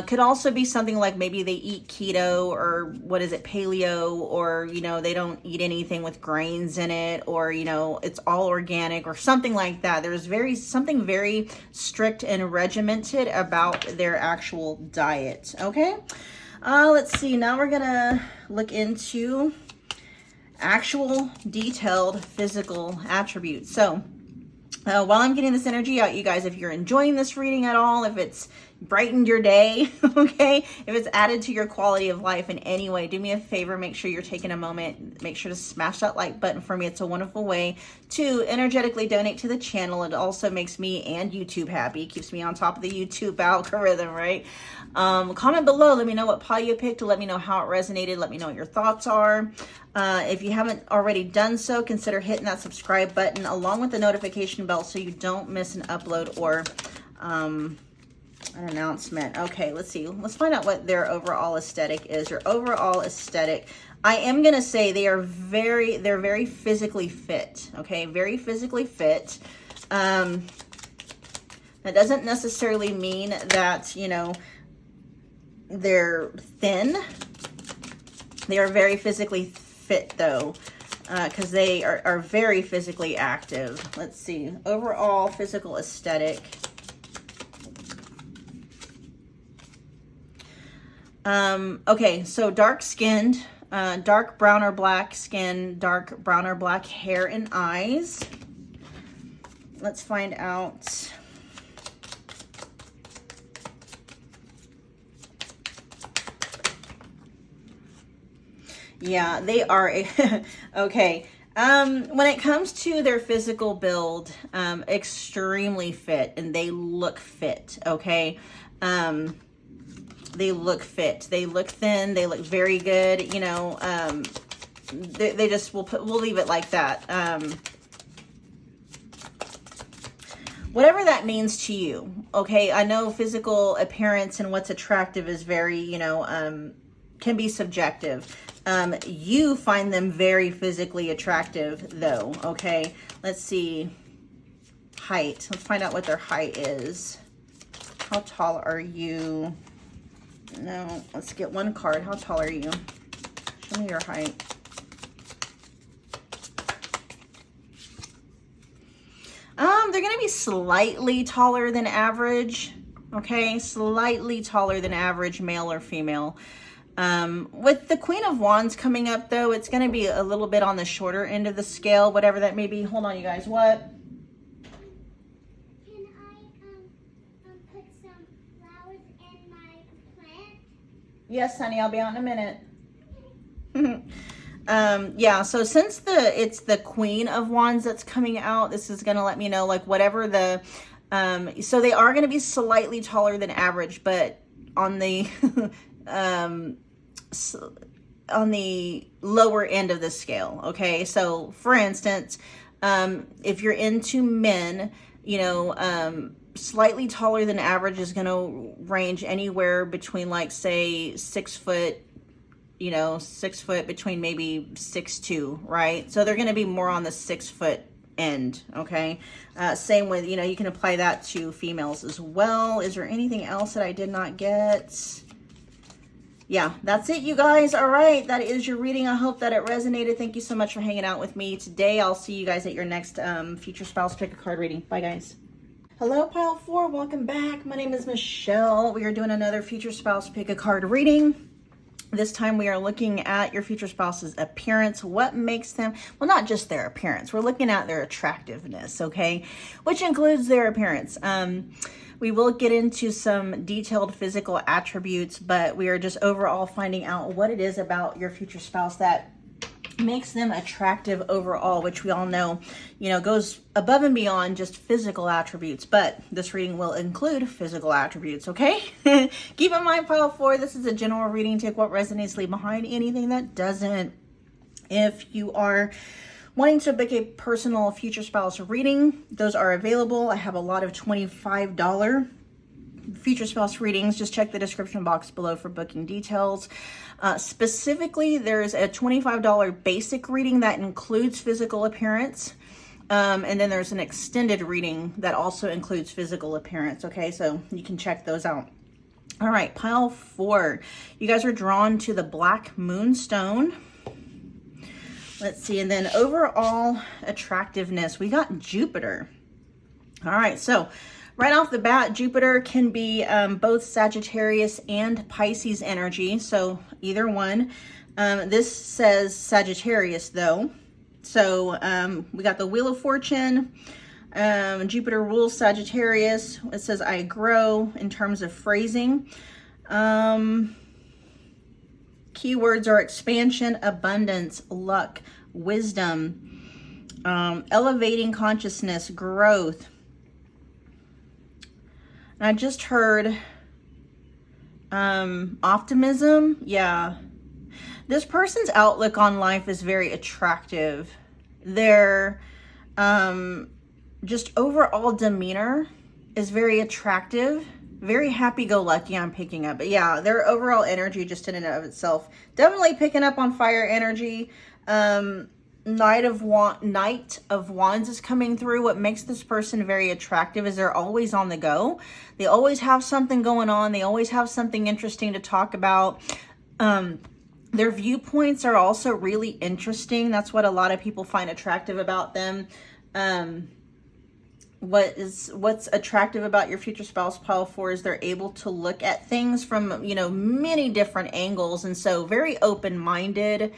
Could also be something like maybe they eat keto, or what is it, paleo, or, you know, they don't eat anything with grains in it, or, you know, it's all organic or something like that. There's something very strict and regimented about their actual diet. Okay. Let's see. Now we're going to look into actual detailed physical attributes. So, while I'm getting this energy out, you guys, if you're enjoying this reading at all, if it's brightened your day, okay, if it's added to your quality of life in any way, do me a favor, make sure you're taking a moment, make sure to smash that like button for me. It's a wonderful way to energetically donate to the channel. It also makes me and YouTube happy, keeps me on top of the YouTube algorithm, right? Comment below, let me know what pile you picked, let me know how it resonated, let me know what your thoughts are. If you haven't already done so, consider hitting that subscribe button along with the notification bell so you don't miss an upload or an announcement. Okay, let's see. Let's find out what their overall aesthetic is. Your overall aesthetic, I am going to say they're very physically fit. Okay, very physically fit. That doesn't necessarily mean that, you know, they're thin. They are very physically fit though, because they are very physically active. Let's see. Overall physical aesthetic. Okay, so dark skinned, dark brown or black skin, dark brown or black hair and eyes. Let's find out. Yeah, they are okay. When it comes to their physical build, extremely fit, and they look fit. Okay. They look fit. They look thin. They look very good. You know, they just, we'll leave it like that. Whatever that means to you. Okay. I know physical appearance and what's attractive is very, you know, can be subjective. You find them very physically attractive though. Okay. Let's see. Height. Let's find out what their height is. How tall are you? No, let's get one card. How tall are you? Show me your height. They're going to be slightly taller than average. Okay. Slightly taller than average, male or female. With the Queen of Wands coming up though, it's going to be a little bit on the shorter end of the scale, whatever that may be. Hold on, you guys. What? Can I put some flowers in my plant? Yes, honey, I'll be out in a minute. Yeah, so since it's the Queen of Wands that's coming out, this is going to let me know, like, whatever the, so they are going to be slightly taller than average, but on the, on the lower end of the scale. Okay. So for instance, if you're into men, you know, slightly taller than average is going to range anywhere between, like, say 6 foot, you know, 6 foot between maybe 6'2", right? So they're going to be more on the 6 foot end. Okay. Same with, you know, you can apply that to females as well. Is there anything else that I did not get? Yeah, that's it, you guys. All right, that is your reading. I hope that it resonated. Thank you so much for hanging out with me today. I'll see you guys at your next future spouse pick a card reading. Bye, guys. Hello, pile 4. Welcome back. My name is Michelle. We are doing another future spouse pick a card reading. This time we are looking at your future spouse's appearance. What makes them, well, not just their appearance. We're looking at their attractiveness, okay? Which includes their appearance. We will get into some detailed physical attributes, but we are just overall finding out what it is about your future spouse that makes them attractive overall, which we all know, goes above and beyond just physical attributes, but this reading will include physical attributes, okay? Keep in mind, pile 4, this is a general reading. Take what resonates, leave behind anything that doesn't. If you are wanting to book a personal future spouse reading, those are available. I have a lot of $25 future spouse readings. Just check the description box below for booking details. Specifically, there's a $25 basic reading that includes physical appearance. And then there's an extended reading that also includes physical appearance. Okay, so you can check those out. All right, pile 4. You guys are drawn to the Black Moonstone. Let's see, and then overall attractiveness, we got Jupiter. All right, so right off the bat, Jupiter can be both Sagittarius and Pisces energy, so either one. This says Sagittarius though. So we got the Wheel of Fortune. Jupiter rules Sagittarius. It says I grow in terms of phrasing. Keywords are expansion, abundance, luck, wisdom, elevating consciousness, growth. And I just heard optimism. Yeah. This person's outlook on life is very attractive. Their just overall demeanor is very attractive. Very happy-go-lucky, I'm picking up. But yeah, their overall energy just in and of itself. Definitely picking up on fire energy. Knight of Wands is coming through. What makes this person very attractive is they're always on the go. They always have something going on. They always have something interesting to talk about. Their viewpoints are also really interesting. That's what a lot of people find attractive about them. What's attractive about your future spouse, pile 4, is they're able to look at things from, many different angles. And so very open-minded.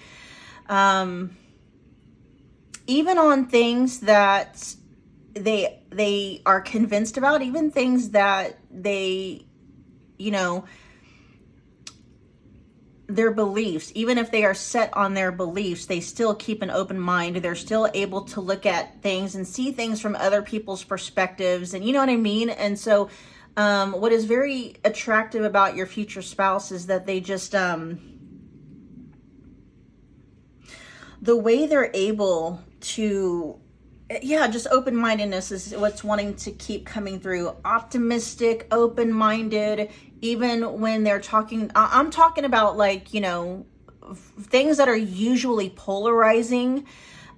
Even on things that they are convinced about, even things that they, their beliefs, even if they are set on their beliefs, they still keep an open mind. They're still able to look at things and see things from other people's perspectives, and you know what I mean? And so what is very attractive about your future spouse is that they just the way they're able to, just open-mindedness is what's wanting to keep coming through. Optimistic, open-minded, even when they're talking, I'm talking about things that are usually polarizing.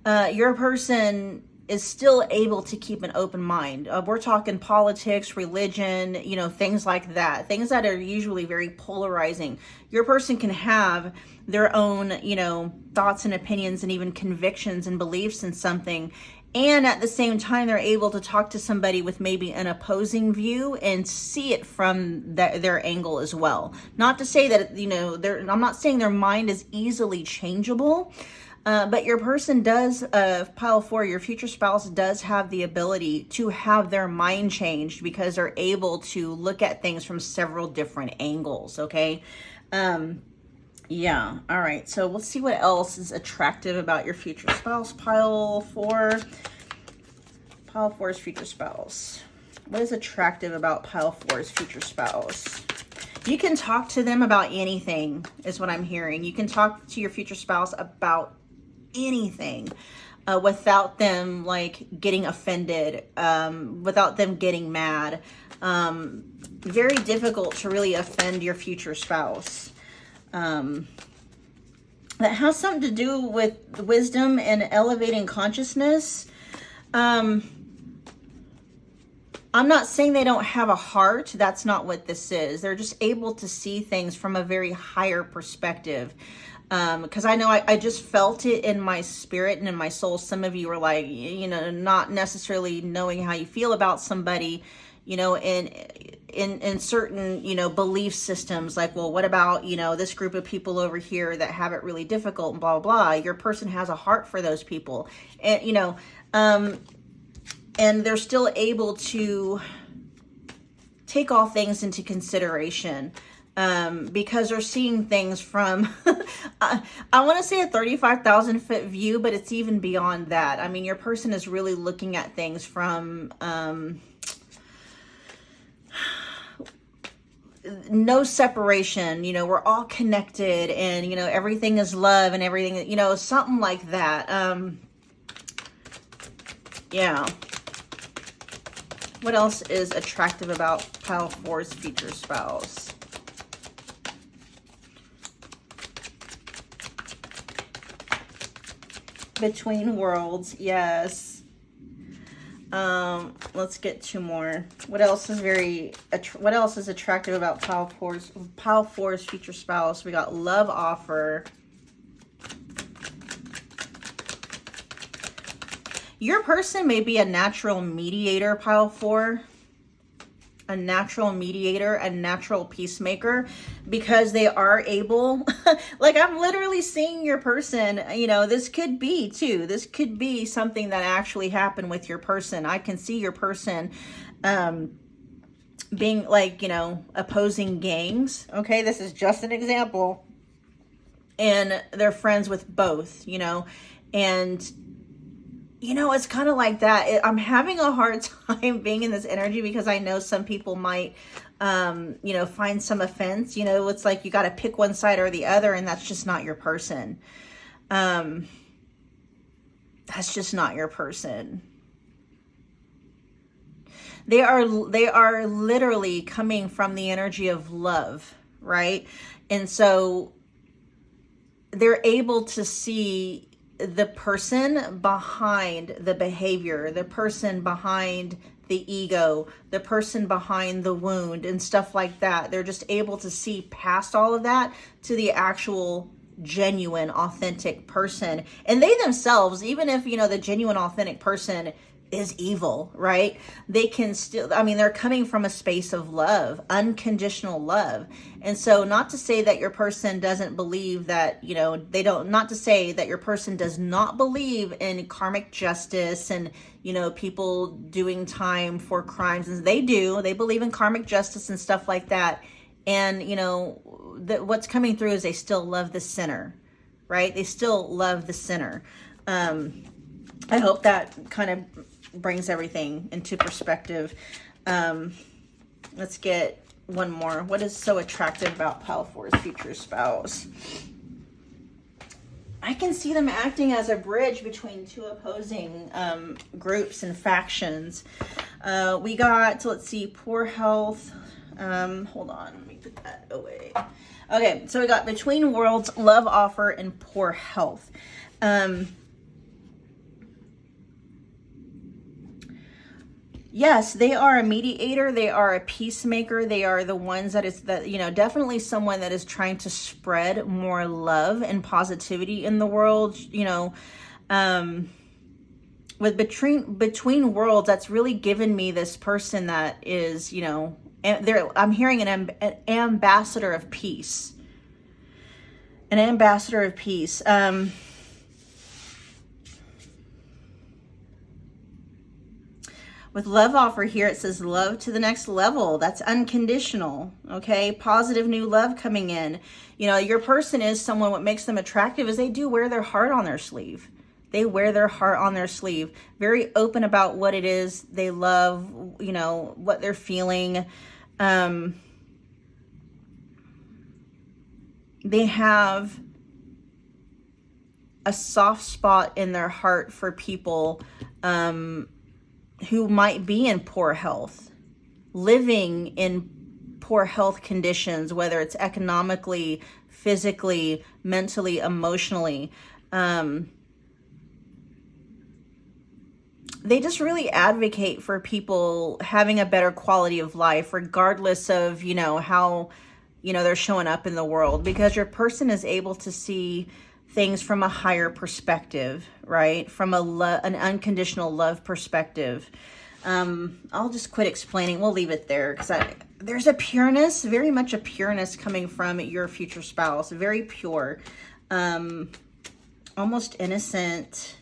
Your person is still able to keep an open mind. We're talking politics, religion, things like that. Things that are usually very polarizing. Your person can have their own, thoughts and opinions and even convictions and beliefs in something. And at the same time, they're able to talk to somebody with maybe an opposing view and see it from their angle as well. Not to say that, I'm not saying their mind is easily changeable, but your person does, pile 4, your future spouse does have the ability to have their mind changed because they're able to look at things from several different angles, okay? Yeah, all right, so let's see what else is attractive about your future spouse. Pile 4. Pile 4's future spouse. What is attractive about pile 4's future spouse? You can talk to them about anything, is what I'm hearing. You can talk to your future spouse about anything without them getting offended, without them getting mad. Very difficult to really offend your future spouse. That has something to do with wisdom and elevating consciousness. I'm not saying they don't have a heart. That's not what this is. They're just able to see things from a very higher perspective. Because I know I just felt it in my spirit and in my soul. Some of you are not necessarily knowing how you feel about somebody, in certain, belief systems, well, what about, this group of people over here that have it really difficult and blah, blah, blah. Your person has a heart for those people. And, and they're still able to take all things into consideration. because they're seeing things from, I want to say a 35,000 foot view, but it's even beyond that. I mean, your person is really looking at things from, no separation, you know, we're all connected, and, you know, everything is love and everything, you know, something like that. Yeah. What else is attractive about pile 4's future spouse? Between worlds, yes. Let's get 2 more. What else is what else is attractive about pile 4's future spouse? We got love offer. Your person may be a natural mediator, pile 4. A natural mediator, a natural peacemaker, because they are able, like, I'm literally seeing your person, you know, this could be too, this could be something that actually happened with your person. I can see your person being, like, you know, opposing gangs. Okay, this is just an example. And they're friends with both, you know, and you know, it's kind of like that. I'm having a hard time being in this energy because I know some people might, you know, find some offense. You know, it's like you got to pick one side or the other, and that's just not your person. That's just not your person. They are literally coming from the energy of love, right? And so they're able to see the person behind the behavior, the person behind the ego, the person behind the wound and stuff like that. They're just able to see past all of that to the actual genuine, authentic person. And they themselves, even if, you know, the genuine, authentic person is evil, right? They can still, I mean, they're coming from a space of love, unconditional love. And so not to say that your person doesn't believe that, you know, not to say that your person does not believe in karmic justice and, you know, people doing time for crimes. And they believe in karmic justice and stuff like that. And, you know, what's coming through is they still love the sinner, right? They still love the sinner. I hope that kind of brings everything into perspective. Let's get one more. What is so attractive about pile 4's future spouse? I can see them acting as a bridge between 2 opposing groups and factions. We got, let's see, poor health. Hold on, let me put that away. Okay, so we got between worlds, love offer, and poor health. Yes, they are a mediator. They are a peacemaker. They are the ones that you know, definitely someone that is trying to spread more love and positivity in the world. You know, with between worlds, that's really given me this person that is, you know, I'm hearing an ambassador of peace. An ambassador of peace. With love offer here, it says love to the next level. That's unconditional, okay? Positive new love coming in. You know, your person is someone, what makes them attractive is they do wear their heart on their sleeve. They wear their heart on their sleeve. Very open about what it is they love, you know, what they're feeling. They have a soft spot in their heart for people, who might be in poor health, living in poor health conditions, whether it's economically, physically, mentally, emotionally. They just really advocate for people having a better quality of life, regardless of, you know, how, you know, they're showing up in the world, because your person is able to see things from a higher perspective, right? From an unconditional love perspective. I'll just quit explaining. We'll leave it there because there's a pureness, very much a pureness coming from your future spouse. Very pure, almost innocent.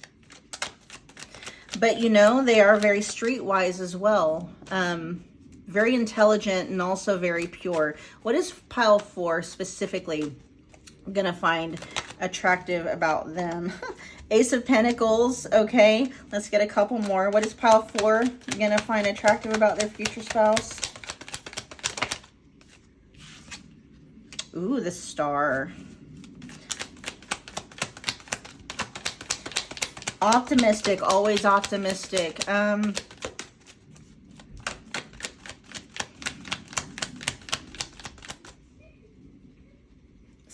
But, you know, they are very streetwise as well. very intelligent and also very pure. What is pile 4 specifically gonna find attractive about them? Ace of Pentacles. Okay, let's get a couple more. What is pile 4 gonna find attractive about their future spouse? Ooh, the Star. Optimistic, always optimistic. Let's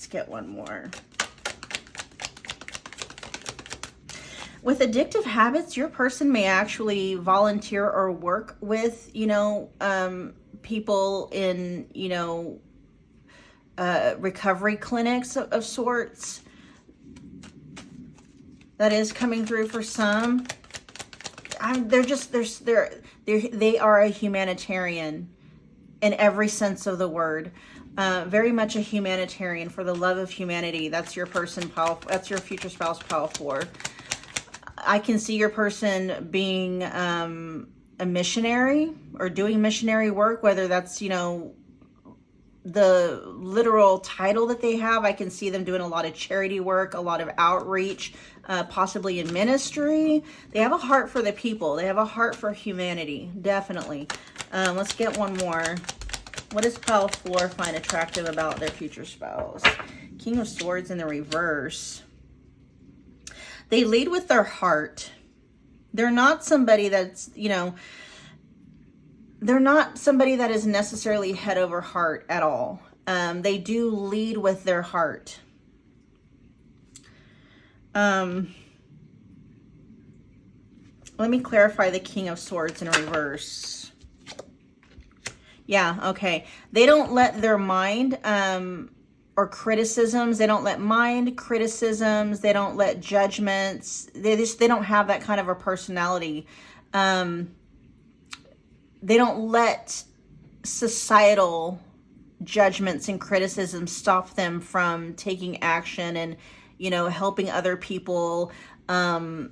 get one more. With addictive habits, your person may actually volunteer or work with, people in, recovery clinics of sorts. That is coming through for some. They are a humanitarian in every sense of the word. Very much a humanitarian for the love of humanity. That's your person, that's your future spouse, pile 4. I can see your person being a missionary or doing missionary work, whether that's, the literal title that they have. I can see them doing a lot of charity work, a lot of outreach, possibly in ministry. They have a heart for the people. They have a heart for humanity, definitely. Let's get one more. What does pile 4 find attractive about their future spouse? King of Swords in the reverse. They lead with their heart. They're not somebody that's, they're not somebody that is necessarily head over heart at all. They do lead with their heart. Let me clarify the King of Swords in reverse. Yeah, okay. They don't let their mind or criticisms, they don't let criticisms, they don't let judgments, they don't have that kind of a personality. They don't let societal judgments and criticisms stop them from taking action and, helping other people. I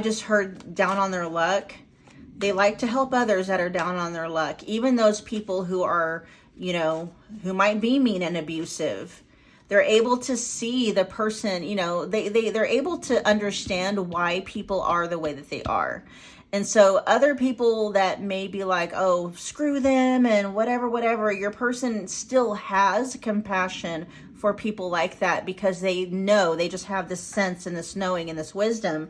just heard down on their luck. They like to help others that are down on their luck. Even those people who are, who might be mean and abusive. They're able to see the person, they're able to understand why people are the way that they are. And so other people that may be like, oh, screw them and whatever, your person still has compassion for people like that because they know, they just have this sense and this knowing and this wisdom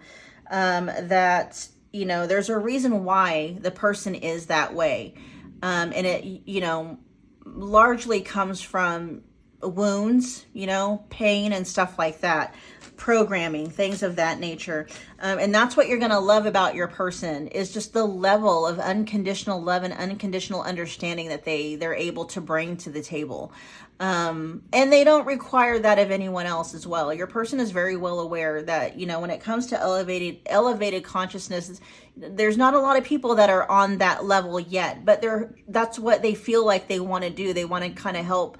that, there's a reason why the person is that way. And it, largely comes from wounds, pain and stuff like that. Programming, things of that nature. And that's what you're going to love about your person is just the level of unconditional love and unconditional understanding that they're able to bring to the table. And they don't require that of anyone else as well. Your person is very well aware that, when it comes to elevated consciousness, there's not a lot of people that are on that level yet, but that's what they feel like they want to do. They want to kind of help,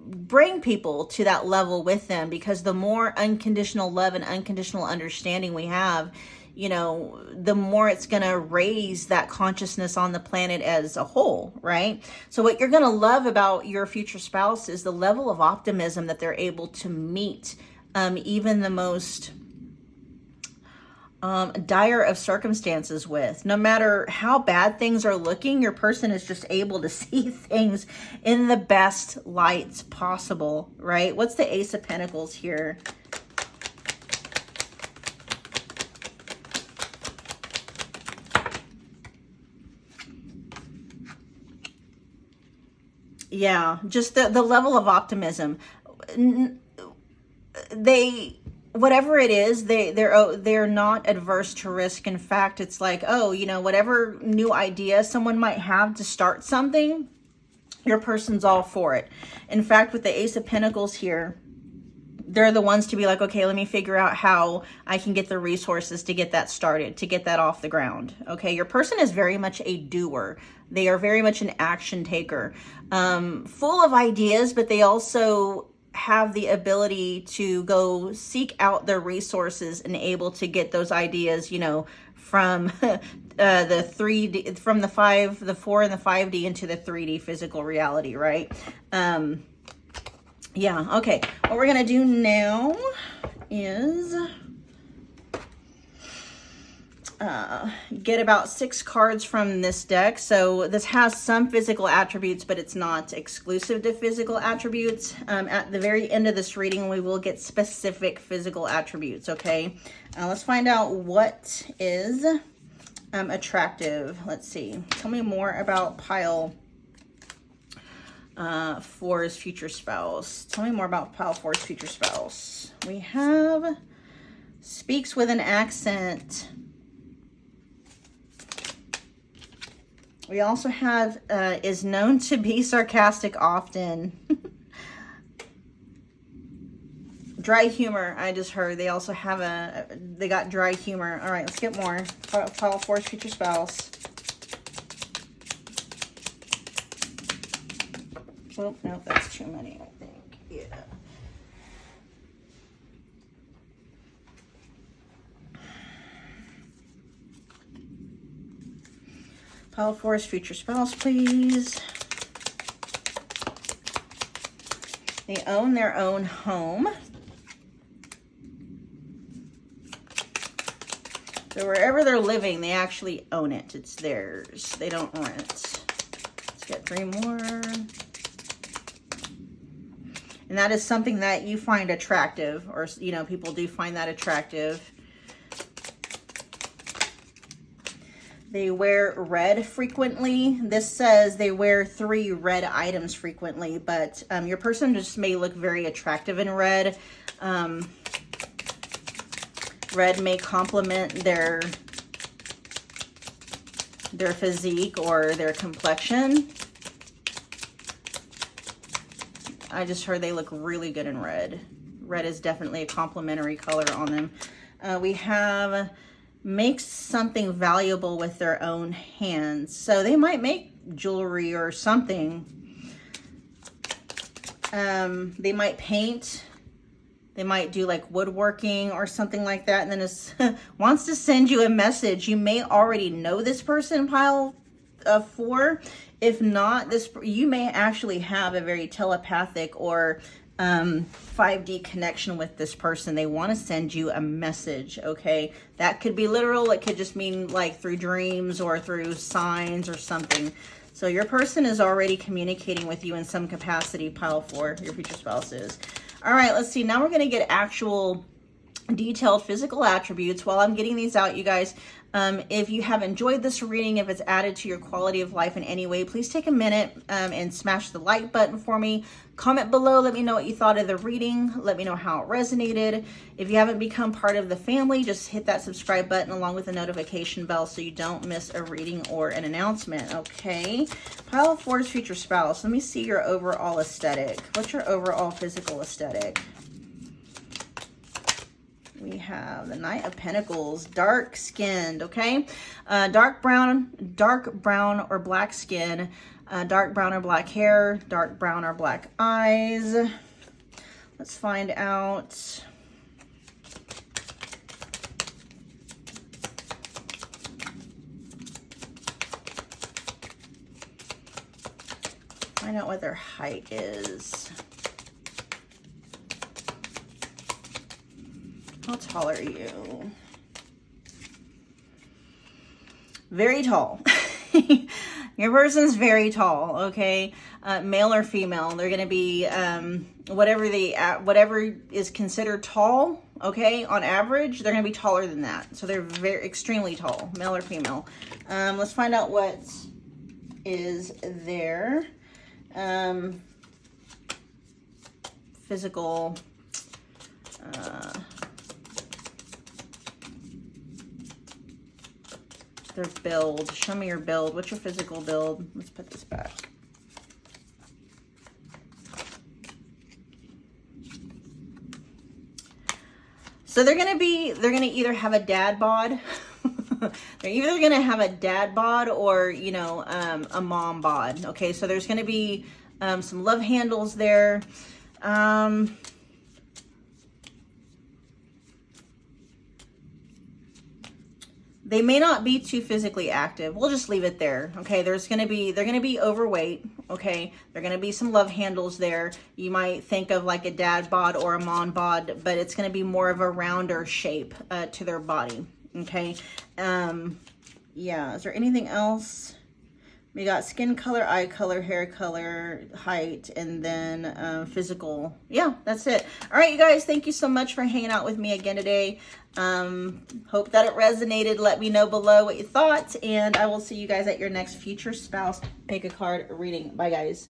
bring people to that level with them, because the more unconditional love and unconditional understanding we have, the more it's going to raise that consciousness on the planet as a whole, right? So what you're going to love about your future spouse is the level of optimism that they're able to meet even the most dire of circumstances with. No matter how bad things are looking, your person is just able to see things in the best lights possible, right? What's the Ace of Pentacles here? Yeah, just the level of optimism. Whatever it is, they're not adverse to risk. In fact, it's like, oh, whatever new idea someone might have to start something, your person's all for it. In fact, with the Ace of Pentacles here, they're the ones to be like, okay, let me figure out how I can get the resources to get that started, to get that off the ground. Okay, your person is very much a doer. They are very much an action taker, full of ideas, but they also have the ability to go seek out their resources and able to get those ideas, you know, from the 3D, from the 5, the 4 and the 5D into the 3D physical reality, right? Yeah, okay. What we're going to do now is get about 6 cards from this deck. So this has some physical attributes, but it's not exclusive to physical attributes. At the very end of this reading, we will get specific physical attributes, okay? Let's find out what is attractive. Let's see. Tell me more about pile 4's future spouse. Tell me more about pile 4's future spouse. We have speaks with an accent. We also have is known to be sarcastic often. Dry humor, I just heard. They also have they got dry humor. All right, let's get more. Pile 4's future spouse. Oh, no, that's too many, I think. Yeah. Pile 4's future spouse, please. They own their own home. So wherever they're living, they actually own it. It's theirs. They don't rent. Let's get 3 more. And that is something that you find attractive, or, you know, people do find that attractive. They wear red frequently. This says they wear 3 red items frequently, but your person just may look very attractive in red. Red may complement their physique or their complexion. I just heard they look really good in red. Red is definitely a complementary color on them. We have makes something valuable with their own hands. So they might make jewelry or something. They might paint. They might do like woodworking or something like that. And then it wants to send you a message. You may already know this person, pile 4. If not, you may actually have a very telepathic or 5D connection with this person. They want to send you a message, okay? That could be literal. It could just mean like through dreams or through signs or something. So your person is already communicating with you in some capacity, pile 4, your future spouse is. All right, let's see. Now we're going to get actual detailed physical attributes. While I'm getting these out, you guys, if you have enjoyed this reading, if it's added to your quality of life in any way, please take a minute and smash the like button for me. Comment below. Let me know what you thought of the reading. Let me know how it resonated. If you haven't become part of the family, just hit that subscribe button along with the notification bell so you don't miss a reading or an announcement. Okay. Pile 4's future spouse. Let me see your overall aesthetic. What's your overall physical aesthetic? We have the Knight of Pentacles, dark skinned, okay? Dark brown or black skin, dark brown or black hair, dark brown or black eyes. Let's find out. Find out what their height is. How tall are you? Very tall. Your person's very tall, okay? Male or female. They're going to be whatever is considered tall, okay? On average, they're going to be taller than that. So they're extremely tall, male or female. Let's find out what is their physical their build. Show me your build. What's your physical build? Let's put this back. So they're going to either have a dad bod. They're either going to have a dad bod or, you know, a mom bod. Okay, so there's going to be some love handles there. They may not be too physically active. We'll just leave it there. Okay, they're going to be overweight. Okay, they're going to be some love handles there. You might think of like a dad bod or a mom bod, but it's going to be more of a rounder shape to their body. Okay, yeah. Is there anything else? We got skin color, eye color, hair color, height, and then physical. Yeah, that's it. All right, you guys, thank you so much for hanging out with me again today. Hope that it resonated. Let me know below what you thought, and I will see you guys at your next future spouse pick a card reading. Bye, guys.